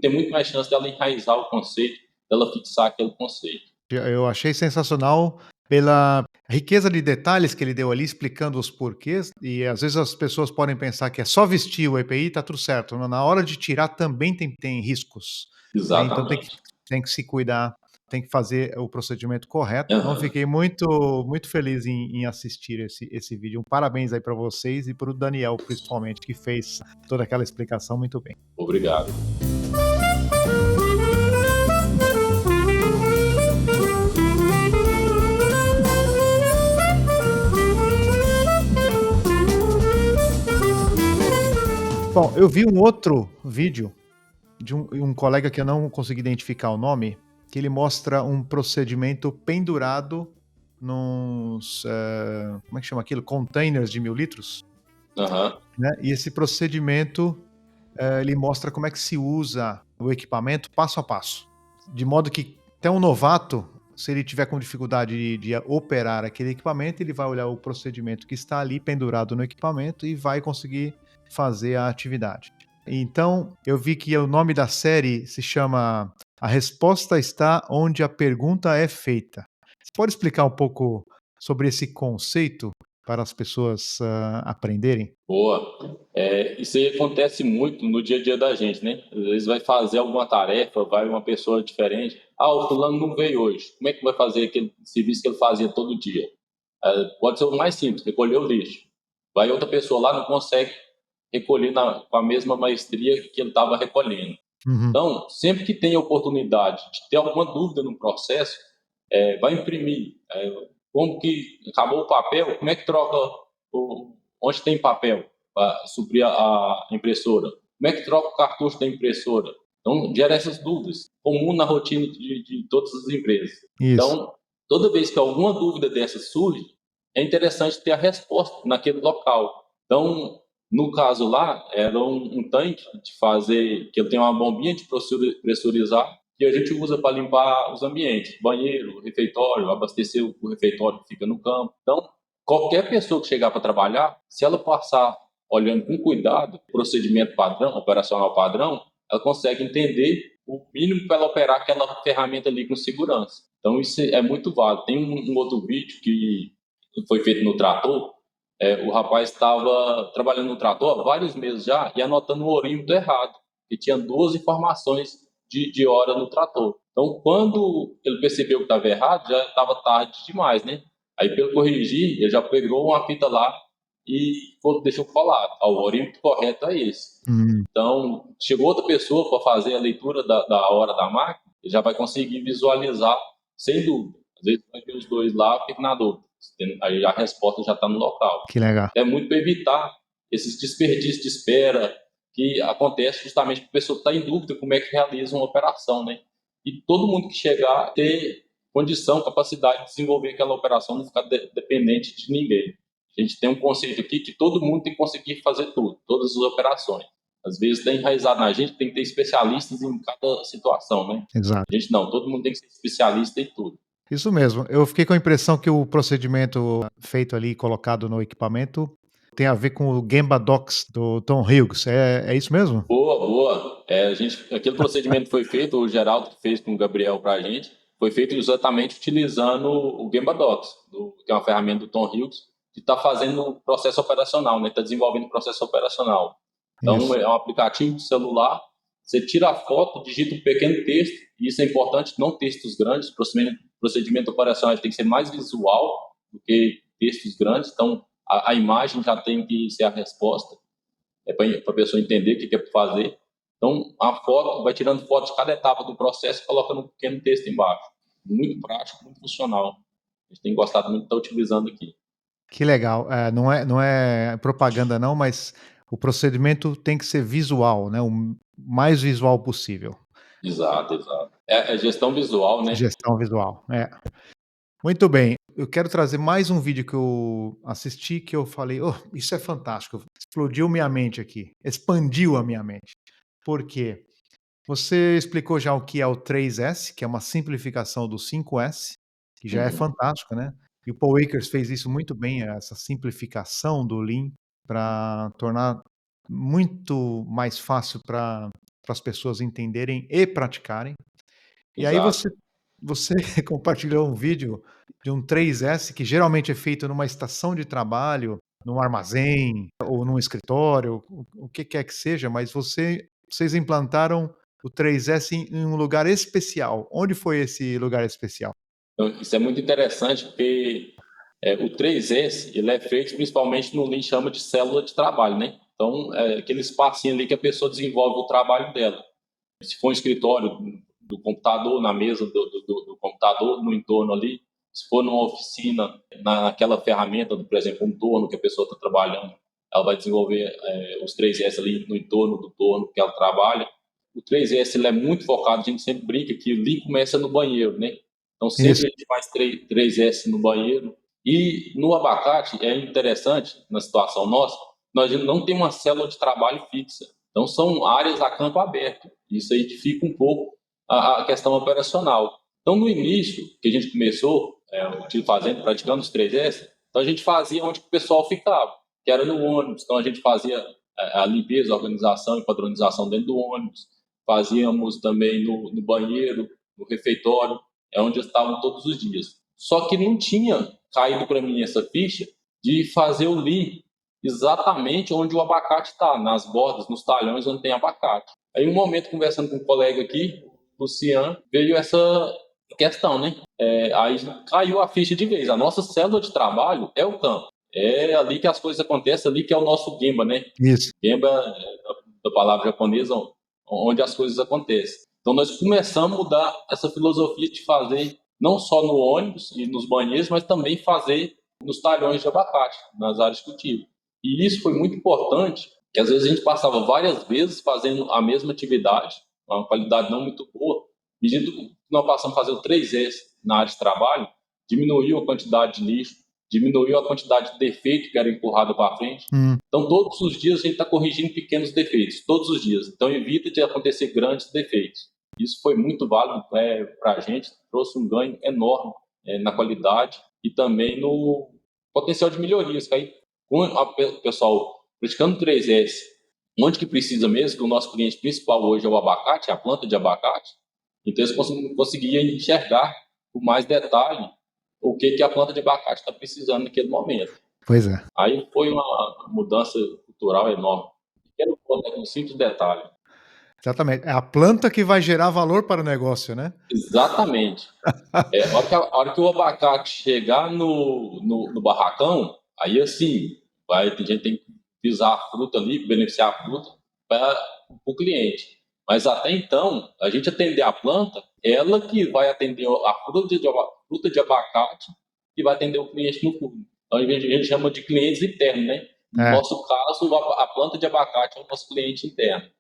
tem muito mais chance dela enraizar o conceito, dela fixar aquele conceito. Eu achei sensacional pela riqueza de detalhes que ele deu ali, explicando os porquês, e às vezes as pessoas podem pensar que é só vestir o EPI, tá tudo certo. Na hora de tirar também tem riscos, né, então Exatamente. tem que se cuidar, tem que fazer o procedimento correto. Então Uhum. fiquei muito feliz em assistir esse vídeo. Um parabéns aí para vocês e para o Daniel, principalmente, que fez toda aquela explicação muito bem. Obrigado. Bom, eu vi um outro vídeo de um colega que eu não consegui identificar o nome, que ele mostra um procedimento pendurado nos, como é que chama aquilo? Containers de 1.000 litros, Uhum. né? E esse procedimento, ele mostra como é que se usa o equipamento passo a passo, de modo que até um novato, se ele tiver com dificuldade de operar aquele equipamento, ele vai olhar o procedimento que está ali pendurado no equipamento e vai conseguir fazer a atividade. Então, eu vi que o nome da série se chama A Resposta Está Onde a Pergunta é Feita. Você pode explicar um pouco sobre esse conceito para as pessoas aprenderem? Boa. Isso aí acontece muito no dia a dia da gente, né? Às vezes vai fazer alguma tarefa, vai uma pessoa diferente. O fulano não veio hoje. Como é que vai fazer aquele serviço que ele fazia todo dia? Pode ser o mais simples, recolher o lixo. Vai outra pessoa lá, não consegue recolher com a mesma maestria que ele estava recolhendo. Uhum. Então, sempre que tem oportunidade de ter alguma dúvida no processo, vai imprimir. Como que acabou o papel, como é que troca onde tem papel para suprir a impressora? Como é que troca o cartucho da impressora? Então, gera essas dúvidas, comum na rotina de todas as empresas. Isso. Então, toda vez que alguma dúvida dessa surge, é interessante ter a resposta naquele local. Então, no caso lá, era um tanque de fazer, que ele tem uma bombinha de pressurizar, que a gente usa para limpar os ambientes, banheiro, refeitório, abastecer o refeitório que fica no campo. Então, qualquer pessoa que chegar para trabalhar, se ela passar olhando com cuidado o procedimento padrão, operacional padrão, ela consegue entender o mínimo para ela operar aquela ferramenta ali com segurança. Então, isso é muito válido. Tem um outro vídeo que foi feito no trator. O rapaz estava trabalhando no trator há vários meses já e anotando o horímetro errado, que tinha 2 informações de hora no trator. Então, quando ele percebeu que estava errado, já estava tarde demais, né? Aí, para ele corrigir, ele já pegou uma fita lá e deixou falar, o horímetro correto é esse. Uhum. Então, chegou outra pessoa para fazer a leitura da hora da máquina, ele já vai conseguir visualizar sem dúvida. Às vezes, vai ver os dois lá, fica na dúvida. Aí a resposta já está no local. Que legal. É muito para evitar esses desperdícios de espera que acontece justamente porque a pessoa está em dúvida como é que realiza uma operação, né? E todo mundo que chegar ter condição, capacidade de desenvolver aquela operação, não ficar dependente de ninguém. A gente tem um conceito aqui que todo mundo tem que conseguir fazer tudo, todas as operações. Às vezes está enraizado na gente, tem que ter especialistas em cada situação, né? Exato. A gente não, todo mundo tem que ser especialista em tudo. Isso mesmo. Eu fiquei com a impressão que o procedimento feito ali, colocado no equipamento, tem a ver com o Gemba Docs do Tom Hughes. É isso mesmo? Boa, boa. Aquele procedimento foi feito, o Geraldo que fez com o Gabriel para a gente, foi feito exatamente utilizando o Gemba Docs, que é uma ferramenta do Tom Hughes, que está fazendo o processo operacional, né? Está desenvolvendo o processo operacional. Então, Isso. é um aplicativo de celular Você tira a foto, digita um pequeno texto, e isso é importante, não textos grandes, procedimento operacional tem que ser mais visual do que textos grandes, então a imagem já tem que ser a resposta, para a pessoa entender o que é para fazer. Então, a foto, vai tirando foto de cada etapa do processo e coloca um pequeno texto embaixo. Muito prático, muito funcional. A gente tem gostado muito de estar utilizando aqui. Que legal. Não é propaganda não, mas o procedimento tem que ser visual, né, o mais visual possível. Exato, exato. É gestão visual, né? Gestão visual, é. Muito bem, eu quero trazer mais um vídeo que eu assisti que eu falei: "Oh, isso é fantástico", explodiu minha mente aqui, expandiu a minha mente. Por quê? Você explicou já o que é o 3S, que é uma simplificação do 5S, que já é Uhum. fantástico, né. E o Paul Akers fez isso muito bem, essa simplificação do Lean para tornar muito mais fácil para as pessoas entenderem e praticarem. E aí Exato. você compartilhou um vídeo de um 3S que geralmente é feito numa estação de trabalho, num armazém ou num escritório, o que quer que seja, mas vocês implantaram o 3S em um lugar especial. Onde foi esse lugar especial? Então, isso é muito interessante porque o 3S ele é feito principalmente no que a gente chama de célula de trabalho, né? Então, é aquele espacinho ali que a pessoa desenvolve o trabalho dela. Se for um escritório do computador, na mesa do computador, no entorno ali, se for numa oficina, naquela ferramenta, por exemplo, um torno que a pessoa está trabalhando, ela vai desenvolver os 3S ali no entorno do torno que ela trabalha. O 3S ele é muito focado, a gente sempre brinca que o Lean começa no banheiro, né? Então Isso. sempre a gente faz 3S no banheiro. E no abacate é interessante, na situação nossa, nós não temos uma célula de trabalho fixa. Então são áreas a campo aberto. Isso aí dificulta um pouco a questão operacional. Então no início, que a gente começou fazendo, praticando os 3S, então a gente fazia onde o pessoal ficava, que era no ônibus. Então a gente fazia a limpeza, a organização e padronização dentro do ônibus. Fazíamos também no banheiro, no refeitório, é onde estavam todos os dias. Só que não tinha caído para mim essa ficha de fazer o lean exatamente onde o abacate está, nas bordas, nos talhões onde tem abacate. Aí, um momento, conversando com um colega aqui, Luciano, veio essa questão, né? Aí caiu a ficha de vez. A nossa célula de trabalho é o campo. É ali que as coisas acontecem, ali que é o nosso Gemba, né? Isso. Gemba da palavra japonesa, onde as coisas acontecem. Então, nós começamos a mudar essa filosofia de fazer não só no ônibus e nos banheiros, mas também fazer nos talhões de abacate, nas áreas de cultivo. E isso foi muito importante, que às vezes a gente passava várias vezes fazendo a mesma atividade, uma qualidade não muito boa, medida que nós passamos a fazer o 3S na área de trabalho, diminuiu a quantidade de lixo, diminuiu a quantidade de defeito que era empurrado para frente. Hum. Então, todos os dias a gente está corrigindo pequenos defeitos, todos os dias. Então, evita de acontecer grandes defeitos. Isso foi muito válido para a gente, trouxe um ganho enorme na qualidade e também no potencial de melhorias. Que aí, com o pessoal praticando 3S, onde que precisa mesmo, que o nosso cliente principal hoje é o abacate, a planta de abacate, então eles conseguiam enxergar com mais detalhe o que a planta de abacate está precisando naquele momento. Pois é. Aí foi uma mudança cultural enorme. Pequeno ponto, um simples detalhe. Exatamente. É a planta que vai gerar valor para o negócio, né? Exatamente. A hora que o abacate chegar no barracão, aí assim, a gente tem que pisar a fruta ali, beneficiar a fruta para o cliente. Mas até então, a gente atender a planta, ela que vai atender a fruta de abacate, que vai atender o cliente no fundo. Então a gente chama de clientes internos, né? No É, nosso caso, a planta de abacate é o nosso cliente interno.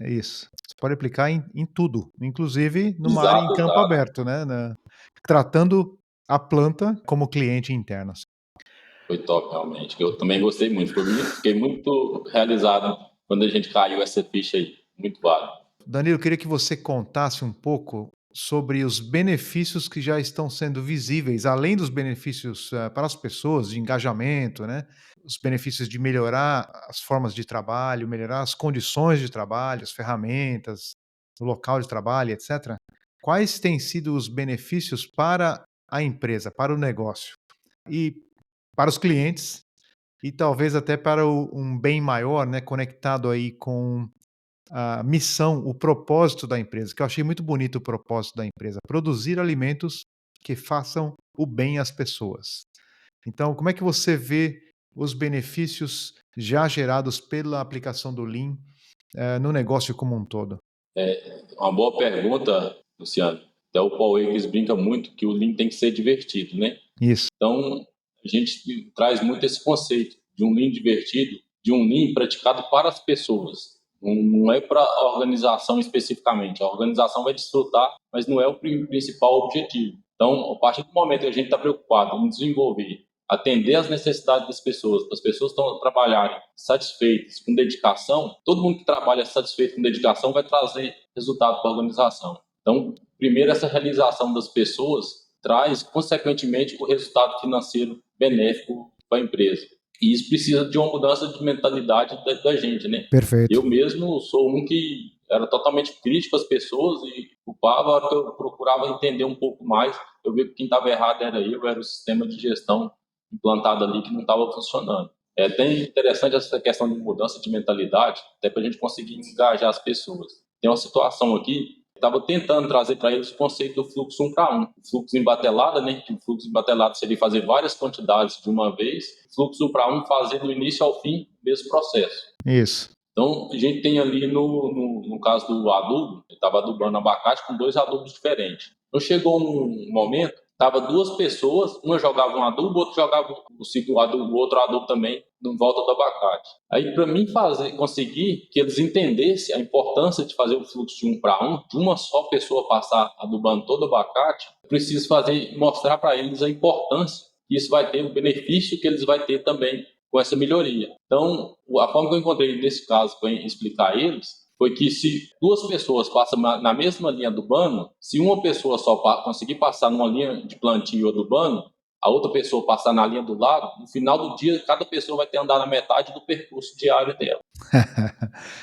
é isso. Você pode aplicar em tudo, inclusive numa área em Exato, campo exato. aberto, né, tratando a planta como cliente interno. Foi top, realmente. Eu também gostei muito. Fiquei muito realizado quando a gente caiu essa ficha aí. Muito válido. Danilo, eu queria que você contasse um pouco sobre os benefícios que já estão sendo visíveis, além dos benefícios, para as pessoas de engajamento, né, os benefícios de melhorar as formas de trabalho, melhorar as condições de trabalho, as ferramentas, o local de trabalho, etcétera. Quais têm sido os benefícios para a empresa, para o negócio e para os clientes e talvez até para um bem maior, né, conectado aí com a missão, o propósito da empresa, que eu achei muito bonito o propósito da empresa, produzir alimentos que façam o bem às pessoas. Então, como é que você vê os benefícios já gerados pela aplicação do Lean, no negócio como um todo? Uma boa pergunta, Luciano. Até o Paul Akers brinca muito que o Lean tem que ser divertido, né? Isso, Então, a gente traz muito esse conceito de um Lean divertido, de um Lean praticado para as pessoas. Não é para a organização especificamente. A organização vai desfrutar, mas não é o principal objetivo. Então, a partir do momento que a gente está preocupado em desenvolver, atender às necessidades das pessoas, para as pessoas estão trabalharem satisfeitas, com dedicação, todo mundo que trabalha satisfeito com dedicação vai trazer resultado para a organização. Então, primeiro, essa realização das pessoas traz, consequentemente, o resultado financeiro benéfico para a empresa. E isso precisa de uma mudança de mentalidade da gente, né? perfeito. Eu mesmo sou um que era totalmente crítico às pessoas e culpava, a hora que eu procurava entender um pouco mais, eu vi que quem estava errado era eu, era o sistema de gestão implantado ali que não estava funcionando. É até interessante essa questão de mudança de mentalidade, até para a gente conseguir engajar as pessoas. Tem uma situação aqui, estava tentando trazer para eles o conceito do fluxo 1 para 1. O fluxo em batelada, né? Que o fluxo em batelada seria fazer várias quantidades de uma vez. O fluxo 1 para 1 fazer do início ao fim o mesmo processo. Isso. Então, a gente tem ali no caso do adubo, eu estava adubando abacate com 2 adubos diferentes. Então, chegou um momento, estava 2 pessoas, uma jogava um adubo, outro jogava o outro adubo também, em volta do abacate. Aí, para mim conseguir que eles entendessem a importância de fazer o fluxo de 1 para 1, de uma só pessoa passar adubando todo o abacate, eu preciso mostrar para eles a importância que isso vai ter, o benefício que eles vão ter também com essa melhoria. Então, a forma que eu encontrei nesse caso para explicar a eles foi que se 2 pessoas passam na mesma linha do bano, se uma pessoa só conseguir passar numa linha de plantio do bano, a outra pessoa passar na linha do lado, no final do dia, cada pessoa vai ter andado na metade do percurso diário dela.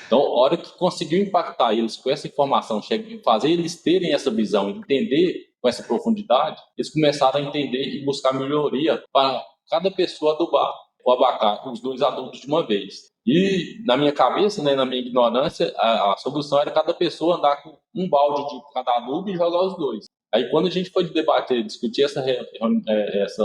Então, a hora que conseguiu impactar eles com essa informação, fazer eles terem essa visão, entender com essa profundidade, eles começaram a entender e buscar melhoria para cada pessoa adubar o abacate, os 2 adubos de uma vez. E na minha cabeça, né, na minha ignorância, a solução era cada pessoa andar com um balde de cada adubo e jogar os 2. Aí quando a gente foi debater, discutir essa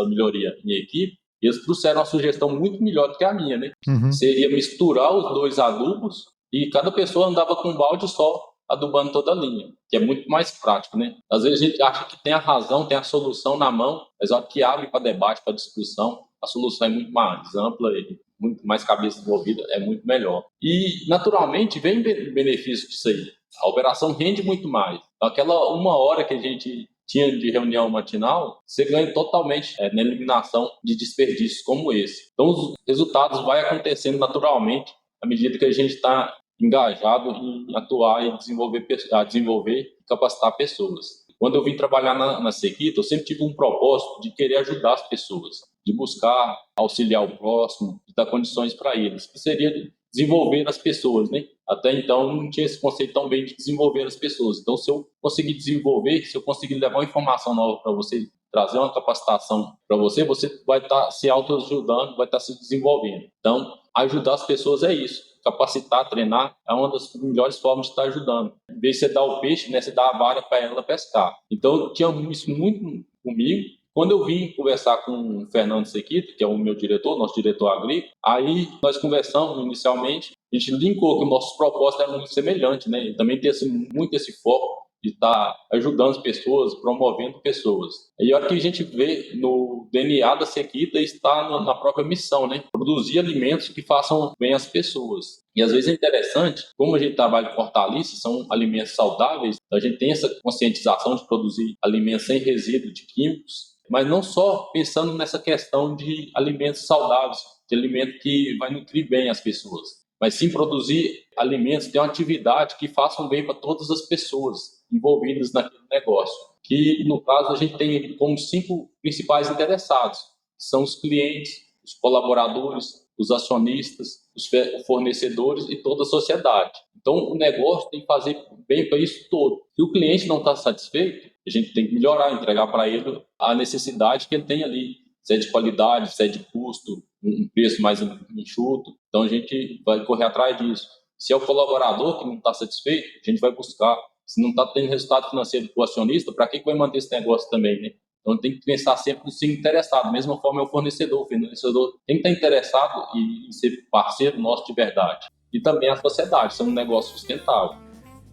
melhoria em equipe, eles trouxeram uma sugestão muito melhor do que a minha, né? Uhum. Seria misturar os 2 adubos e cada pessoa andava com um balde só, adubando toda a linha, que é muito mais prático, né? Às vezes a gente acha que tem a razão, tem a solução na mão, mas a hora que abre para debate, para discussão, a solução é muito mais ampla e muito mais cabeça envolvida, é muito melhor. E, naturalmente, vem benefício disso aí. A operação rende muito mais. Aquela 1 hora que a gente tinha de reunião matinal, você ganha totalmente na eliminação de desperdícios como esse. Então, os resultados vão acontecendo naturalmente à medida que a gente está engajado em atuar e desenvolver e capacitar pessoas. Quando eu vim trabalhar na Sequita, eu sempre tive um propósito de querer ajudar as pessoas, de buscar auxiliar o próximo, de dar condições para eles, que seria desenvolver as pessoas, né? Até então não tinha esse conceito tão bem de desenvolver as pessoas. Então, se eu conseguir desenvolver, se eu conseguir levar uma informação nova para você, trazer uma capacitação para você, você vai estar se autoajudando, vai estar se desenvolvendo. Então, ajudar as pessoas é isso. Capacitar, treinar, é uma das melhores formas de estar ajudando. Em vez de você dar o peixe, né, você dá a vara para ela pescar. Então, eu tinha isso muito comigo. Quando eu vim conversar com o Fernando Sequito, que é o meu diretor, nosso diretor agrícola, aí nós conversamos inicialmente, a gente linkou que o nosso propósito era muito semelhante, né? E também tem muito esse foco de estar ajudando as pessoas, promovendo pessoas. E a hora que a gente vê no DNA da Sequita está na própria missão, né? Produzir alimentos que façam bem às pessoas. E às vezes é interessante, como a gente trabalha com hortaliças, são alimentos saudáveis, a gente tem essa conscientização de produzir alimentos sem resíduo de químicos, mas não só pensando nessa questão de alimentos saudáveis, de alimento que vai nutrir bem as pessoas, mas sim produzir alimentos, ter uma atividade que façam bem para todas as pessoas envolvidas naquele negócio. Que, no caso, a gente tem como 5 principais interessados, que são os clientes, os colaboradores, os acionistas, os fornecedores e toda a sociedade. Então, o negócio tem que fazer bem para isso todo. Se o cliente não está satisfeito, a gente tem que melhorar, entregar para ele a necessidade que ele tem ali, se é de qualidade, se é de custo, um preço mais enxuto. Então, a gente vai correr atrás disso. Se é o colaborador que não está satisfeito, a gente vai buscar. Se não está tendo resultado financeiro para o acionista, para que vai manter esse negócio também, né? Então tem que pensar sempre no ser interessado. Da mesma forma é o fornecedor. O fornecedor tem que estar interessado em ser parceiro nosso de verdade. E também a sociedade, ser um negócio sustentável.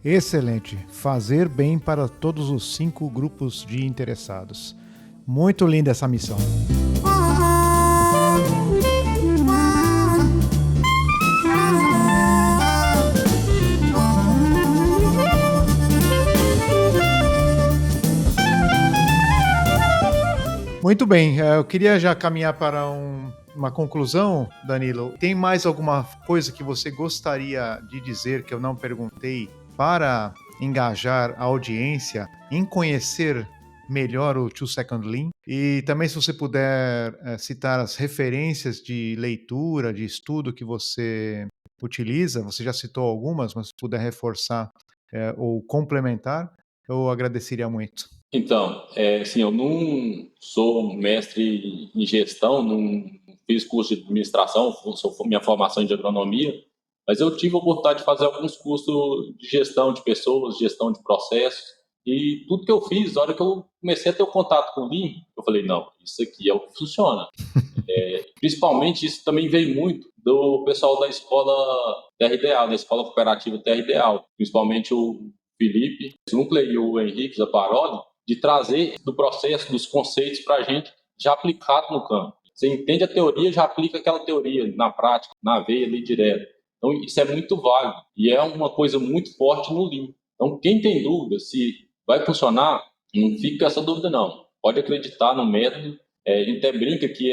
Excelente. Fazer bem para todos os 5 grupos de interessados. Muito linda essa missão. Muito bem, eu queria já caminhar para uma conclusão, Danilo. Tem mais alguma coisa que você gostaria de dizer que eu não perguntei para engajar a audiência em conhecer melhor o 2Second Lean? E também, se você puder citar as referências de leitura, de estudo que você utiliza, você já citou algumas, mas se puder reforçar ou complementar, eu agradeceria muito. Então, assim, eu não sou mestre em gestão, não fiz curso de administração, minha formação é de agronomia, mas eu tive a oportunidade de fazer alguns cursos de gestão de pessoas, gestão de processos, e tudo que eu fiz, na hora que eu comecei a ter o contato com o Lean, eu falei, não, isso aqui é o que funciona. Principalmente, isso também veio muito do pessoal da escola Terra Ideal, da escola cooperativa Terra Ideal, principalmente o Felipe Zunkler e o Henrique Zaparoli, de trazer do processo, dos conceitos para a gente já aplicado no campo. Você entende a teoria, já aplica aquela teoria na prática, na veia ali direto. Então, isso é muito válido e é uma coisa muito forte no Lean. Então, quem tem dúvida se vai funcionar, não fica com essa dúvida, não. Pode acreditar no método. A gente até brinca que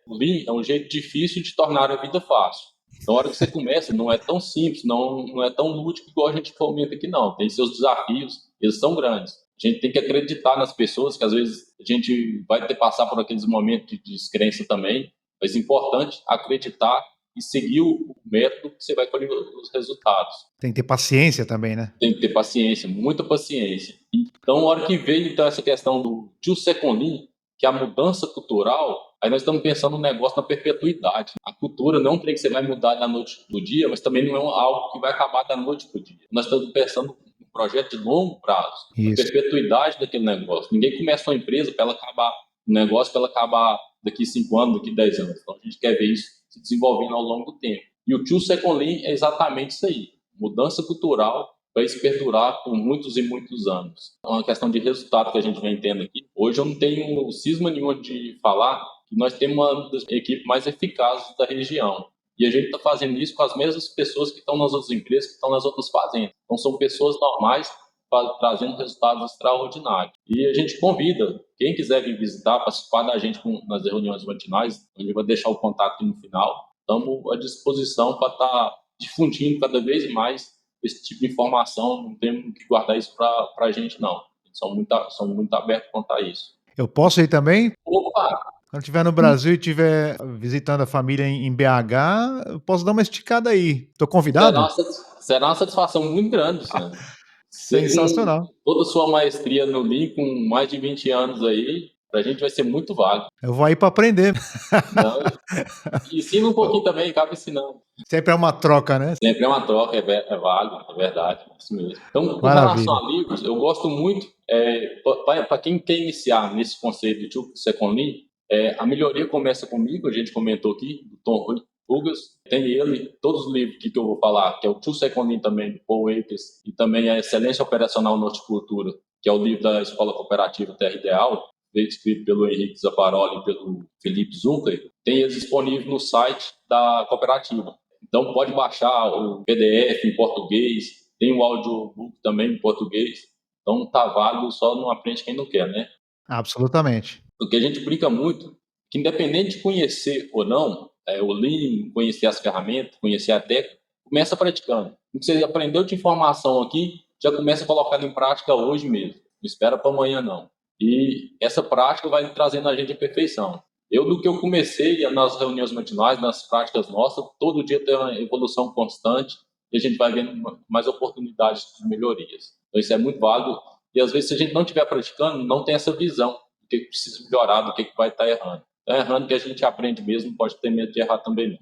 o Lean é um jeito difícil de tornar a vida fácil. Então, na hora que você começa, não é tão simples, não é tão lúdico igual a gente comenta aqui, não. Tem seus desafios, eles são grandes. A gente tem que acreditar nas pessoas, que às vezes a gente vai ter que passar por aqueles momentos de descrença também, mas é importante acreditar e seguir o método que você vai colher os resultados. Tem que ter paciência também, né? Tem que ter paciência, muita paciência. Então, na hora que veio então, essa questão do 2Second Lean, que é a mudança cultural, aí nós estamos pensando no negócio na perpetuidade. A cultura não tem que você vai mudar da noite para o dia, mas também não é algo que vai acabar da noite para o dia. Nós estamos pensando em um projeto de longo prazo, a perpetuidade daquele negócio. Ninguém começa uma empresa para ela acabar, um negócio para ela acabar daqui 5 anos, daqui 10 anos. Então a gente quer ver isso se desenvolvendo ao longo do tempo. E o 2Second Lean é exatamente isso aí. Mudança cultural vai se perdurar por muitos e muitos anos. É uma questão de resultado que a gente vem tendo aqui. Hoje eu não tenho cisma nenhuma de falar que nós temos uma das equipes mais eficazes da região. E a gente está fazendo isso com as mesmas pessoas que estão nas outras empresas, que estão nas outras fazendas. Então são pessoas normais trazendo resultados extraordinários. E a gente convida, quem quiser vir visitar, participar da gente nas reuniões matinais, a gente vai deixar o contato aqui no final. Estamos à disposição para estar difundindo cada vez mais esse tipo de informação. Não temos que guardar isso para a gente, não. São muito abertos quanto a isso. Eu posso ir também? Opa! Quando estiver no Brasil e estiver visitando a família em BH, eu posso dar uma esticada aí. Estou convidado? Será uma satisfação muito grande, Luciano. Sensacional. Toda a sua maestria no Lean, com mais de 20 anos aí, pra gente vai ser muito válido. Eu vou aí para aprender. Não, ensina um pouquinho também, acaba ensinando. Sempre é uma troca, né? Sempre é uma troca, é válido, é verdade, é isso mesmo. Então, com Maravilha. relação a livros, eu gosto muito, para quem quer iniciar nesse conceito de 2Second Lean, a melhoria começa comigo, a gente comentou aqui, do Tom Rugas, tem ele, todos os livros que eu vou falar, que é o 2Second Lean também, do Paul Akers, e também a Excelência Operacional na Horticultura, que é o livro da Escola Cooperativa Terra Ideal, escrito pelo Henrique Zaparoli e pelo Felipe Zunkler, tem eles disponíveis no site da cooperativa. Então pode baixar o PDF em português, tem o audiobook também em português, então tá válido, só não aprende quem não quer, né? Absolutamente. Porque a gente brinca muito que independente de conhecer ou não, o Lean, conhecer as ferramentas, conhecer a técnica, começa praticando. O que você aprendeu de informação aqui, já começa a colocar em prática hoje mesmo. Não espera para amanhã, não. E essa prática vai trazendo a gente a perfeição. Do que eu comecei nas reuniões matinais, nas práticas nossas, todo dia tem uma evolução constante e a gente vai vendo mais oportunidades de melhorias. Então isso é muito válido e às vezes se a gente não estiver praticando, não tem essa visão do que precisa melhorar, do que vai estar errando. Então, errando que a gente aprende mesmo, pode ter medo de errar também.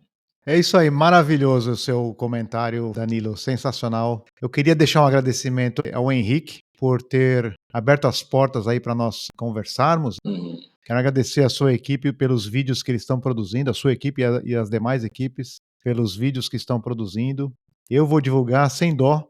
É isso aí, maravilhoso o seu comentário, Danilo, sensacional. Eu queria deixar um agradecimento ao Henrique por ter aberto as portas aí para nós conversarmos. Uhum. Quero agradecer a sua equipe pelos vídeos que eles estão produzindo, a sua equipe e as demais equipes pelos vídeos que estão produzindo. Eu vou divulgar sem dó,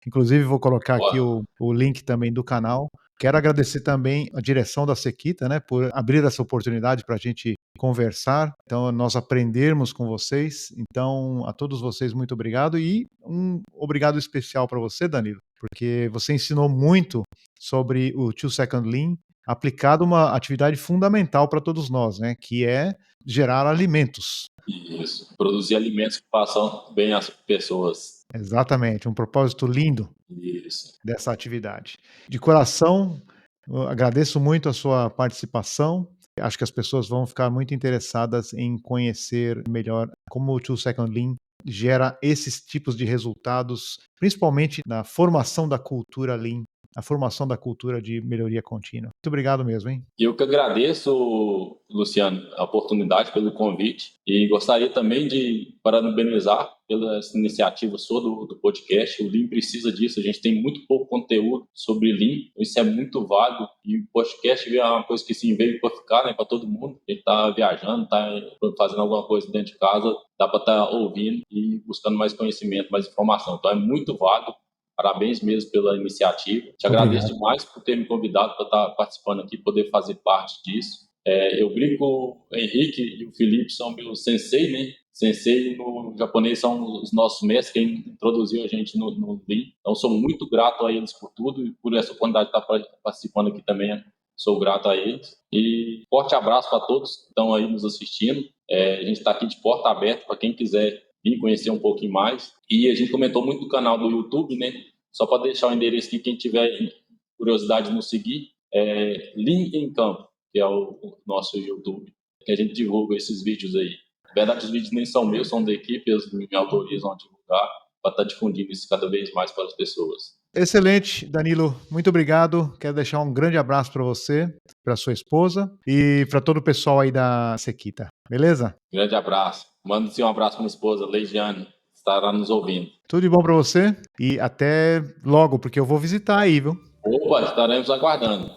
inclusive vou colocar aqui o link também do canal. Quero agradecer também a direção da Sequita, né, por abrir essa oportunidade para a gente conversar, então nós aprendermos com vocês. Então, a todos vocês, muito obrigado e um obrigado especial para você, Danilo, porque você ensinou muito sobre o 2-Second Lean, aplicado uma atividade fundamental para todos nós, né, que é gerar alimentos. Isso, produzir alimentos que façam bem às pessoas. Exatamente, um propósito lindo Isso. dessa atividade. De coração, eu agradeço muito a sua participação. Acho que as pessoas vão ficar muito interessadas em conhecer melhor como o 2-Second Lean gera esses tipos de resultados, principalmente na formação da cultura Lean, a formação da cultura de melhoria contínua. Muito obrigado mesmo, hein? Eu que agradeço, Luciano, a oportunidade pelo convite e gostaria também de parabenizar pela iniciativa sua do podcast. O Lean precisa disso, a gente tem muito pouco conteúdo sobre Lean, isso é muito válido e o podcast é uma coisa que sim, veio para ficar, né, para todo mundo. A gente está viajando, está fazendo alguma coisa dentro de casa, dá para estar ouvindo e buscando mais conhecimento, mais informação. Então é muito válido. Parabéns mesmo pela iniciativa. Te agradeço demais por ter me convidado para estar participando aqui, poder fazer parte disso. Eu brinco, o Henrique e o Felipe são meus sensei, né? Sensei no japonês são os nossos mestres, quem introduziu a gente no Lean. Então, sou muito grato a eles por tudo e por essa oportunidade de estar participando aqui também. Sou grato a eles. E forte abraço para todos que estão aí nos assistindo. A gente está aqui de porta aberta para quem quiser vir conhecer um pouquinho mais. E a gente comentou muito do canal do YouTube, né? Só para deixar o endereço aqui, quem tiver curiosidade de nos seguir, Lean em Campo, que é o nosso YouTube, que a gente divulga esses vídeos aí. Na verdade, os vídeos nem são meus, são da equipe, eles me autorizam a divulgar para estar difundindo isso cada vez mais para as pessoas. Excelente, Danilo, muito obrigado. Quero deixar um grande abraço para você, para sua esposa e para todo o pessoal aí da Sequita, beleza? Grande abraço. Manda-se um abraço para minha esposa, Leidiane, estará nos ouvindo. Tudo de bom para você e até logo, porque eu vou visitar aí, viu? Opa, estaremos aguardando.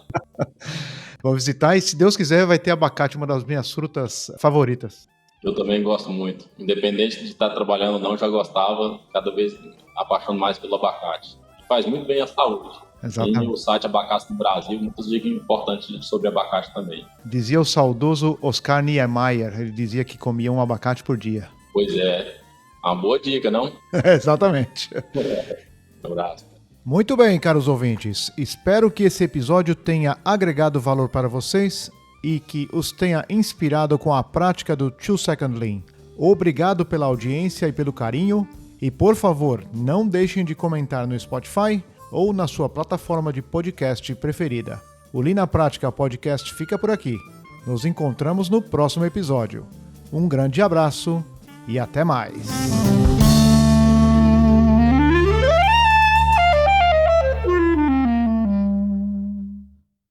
Vou visitar e, se Deus quiser, vai ter abacate, uma das minhas frutas favoritas. Eu também gosto muito. Independente de estar trabalhando ou não, já gostava, cada vez apaixonado mais pelo abacate. Faz muito bem à saúde. Exatamente. E o site Abacate do Brasil, muitas dicas importantes sobre abacate também. Dizia o saudoso Oscar Niemeyer, ele dizia que comia um abacate por dia. Pois é, uma boa dica, não? Exatamente. Um abraço. Muito bem, caros ouvintes. Espero que esse episódio tenha agregado valor para vocês e que os tenha inspirado com a prática do 2-Second Lean. Obrigado pela audiência e pelo carinho. E, por favor, não deixem de comentar no Spotify ou na sua plataforma de podcast preferida. O Lean na Prática Podcast fica por aqui. Nos encontramos no próximo episódio. Um grande abraço e até mais.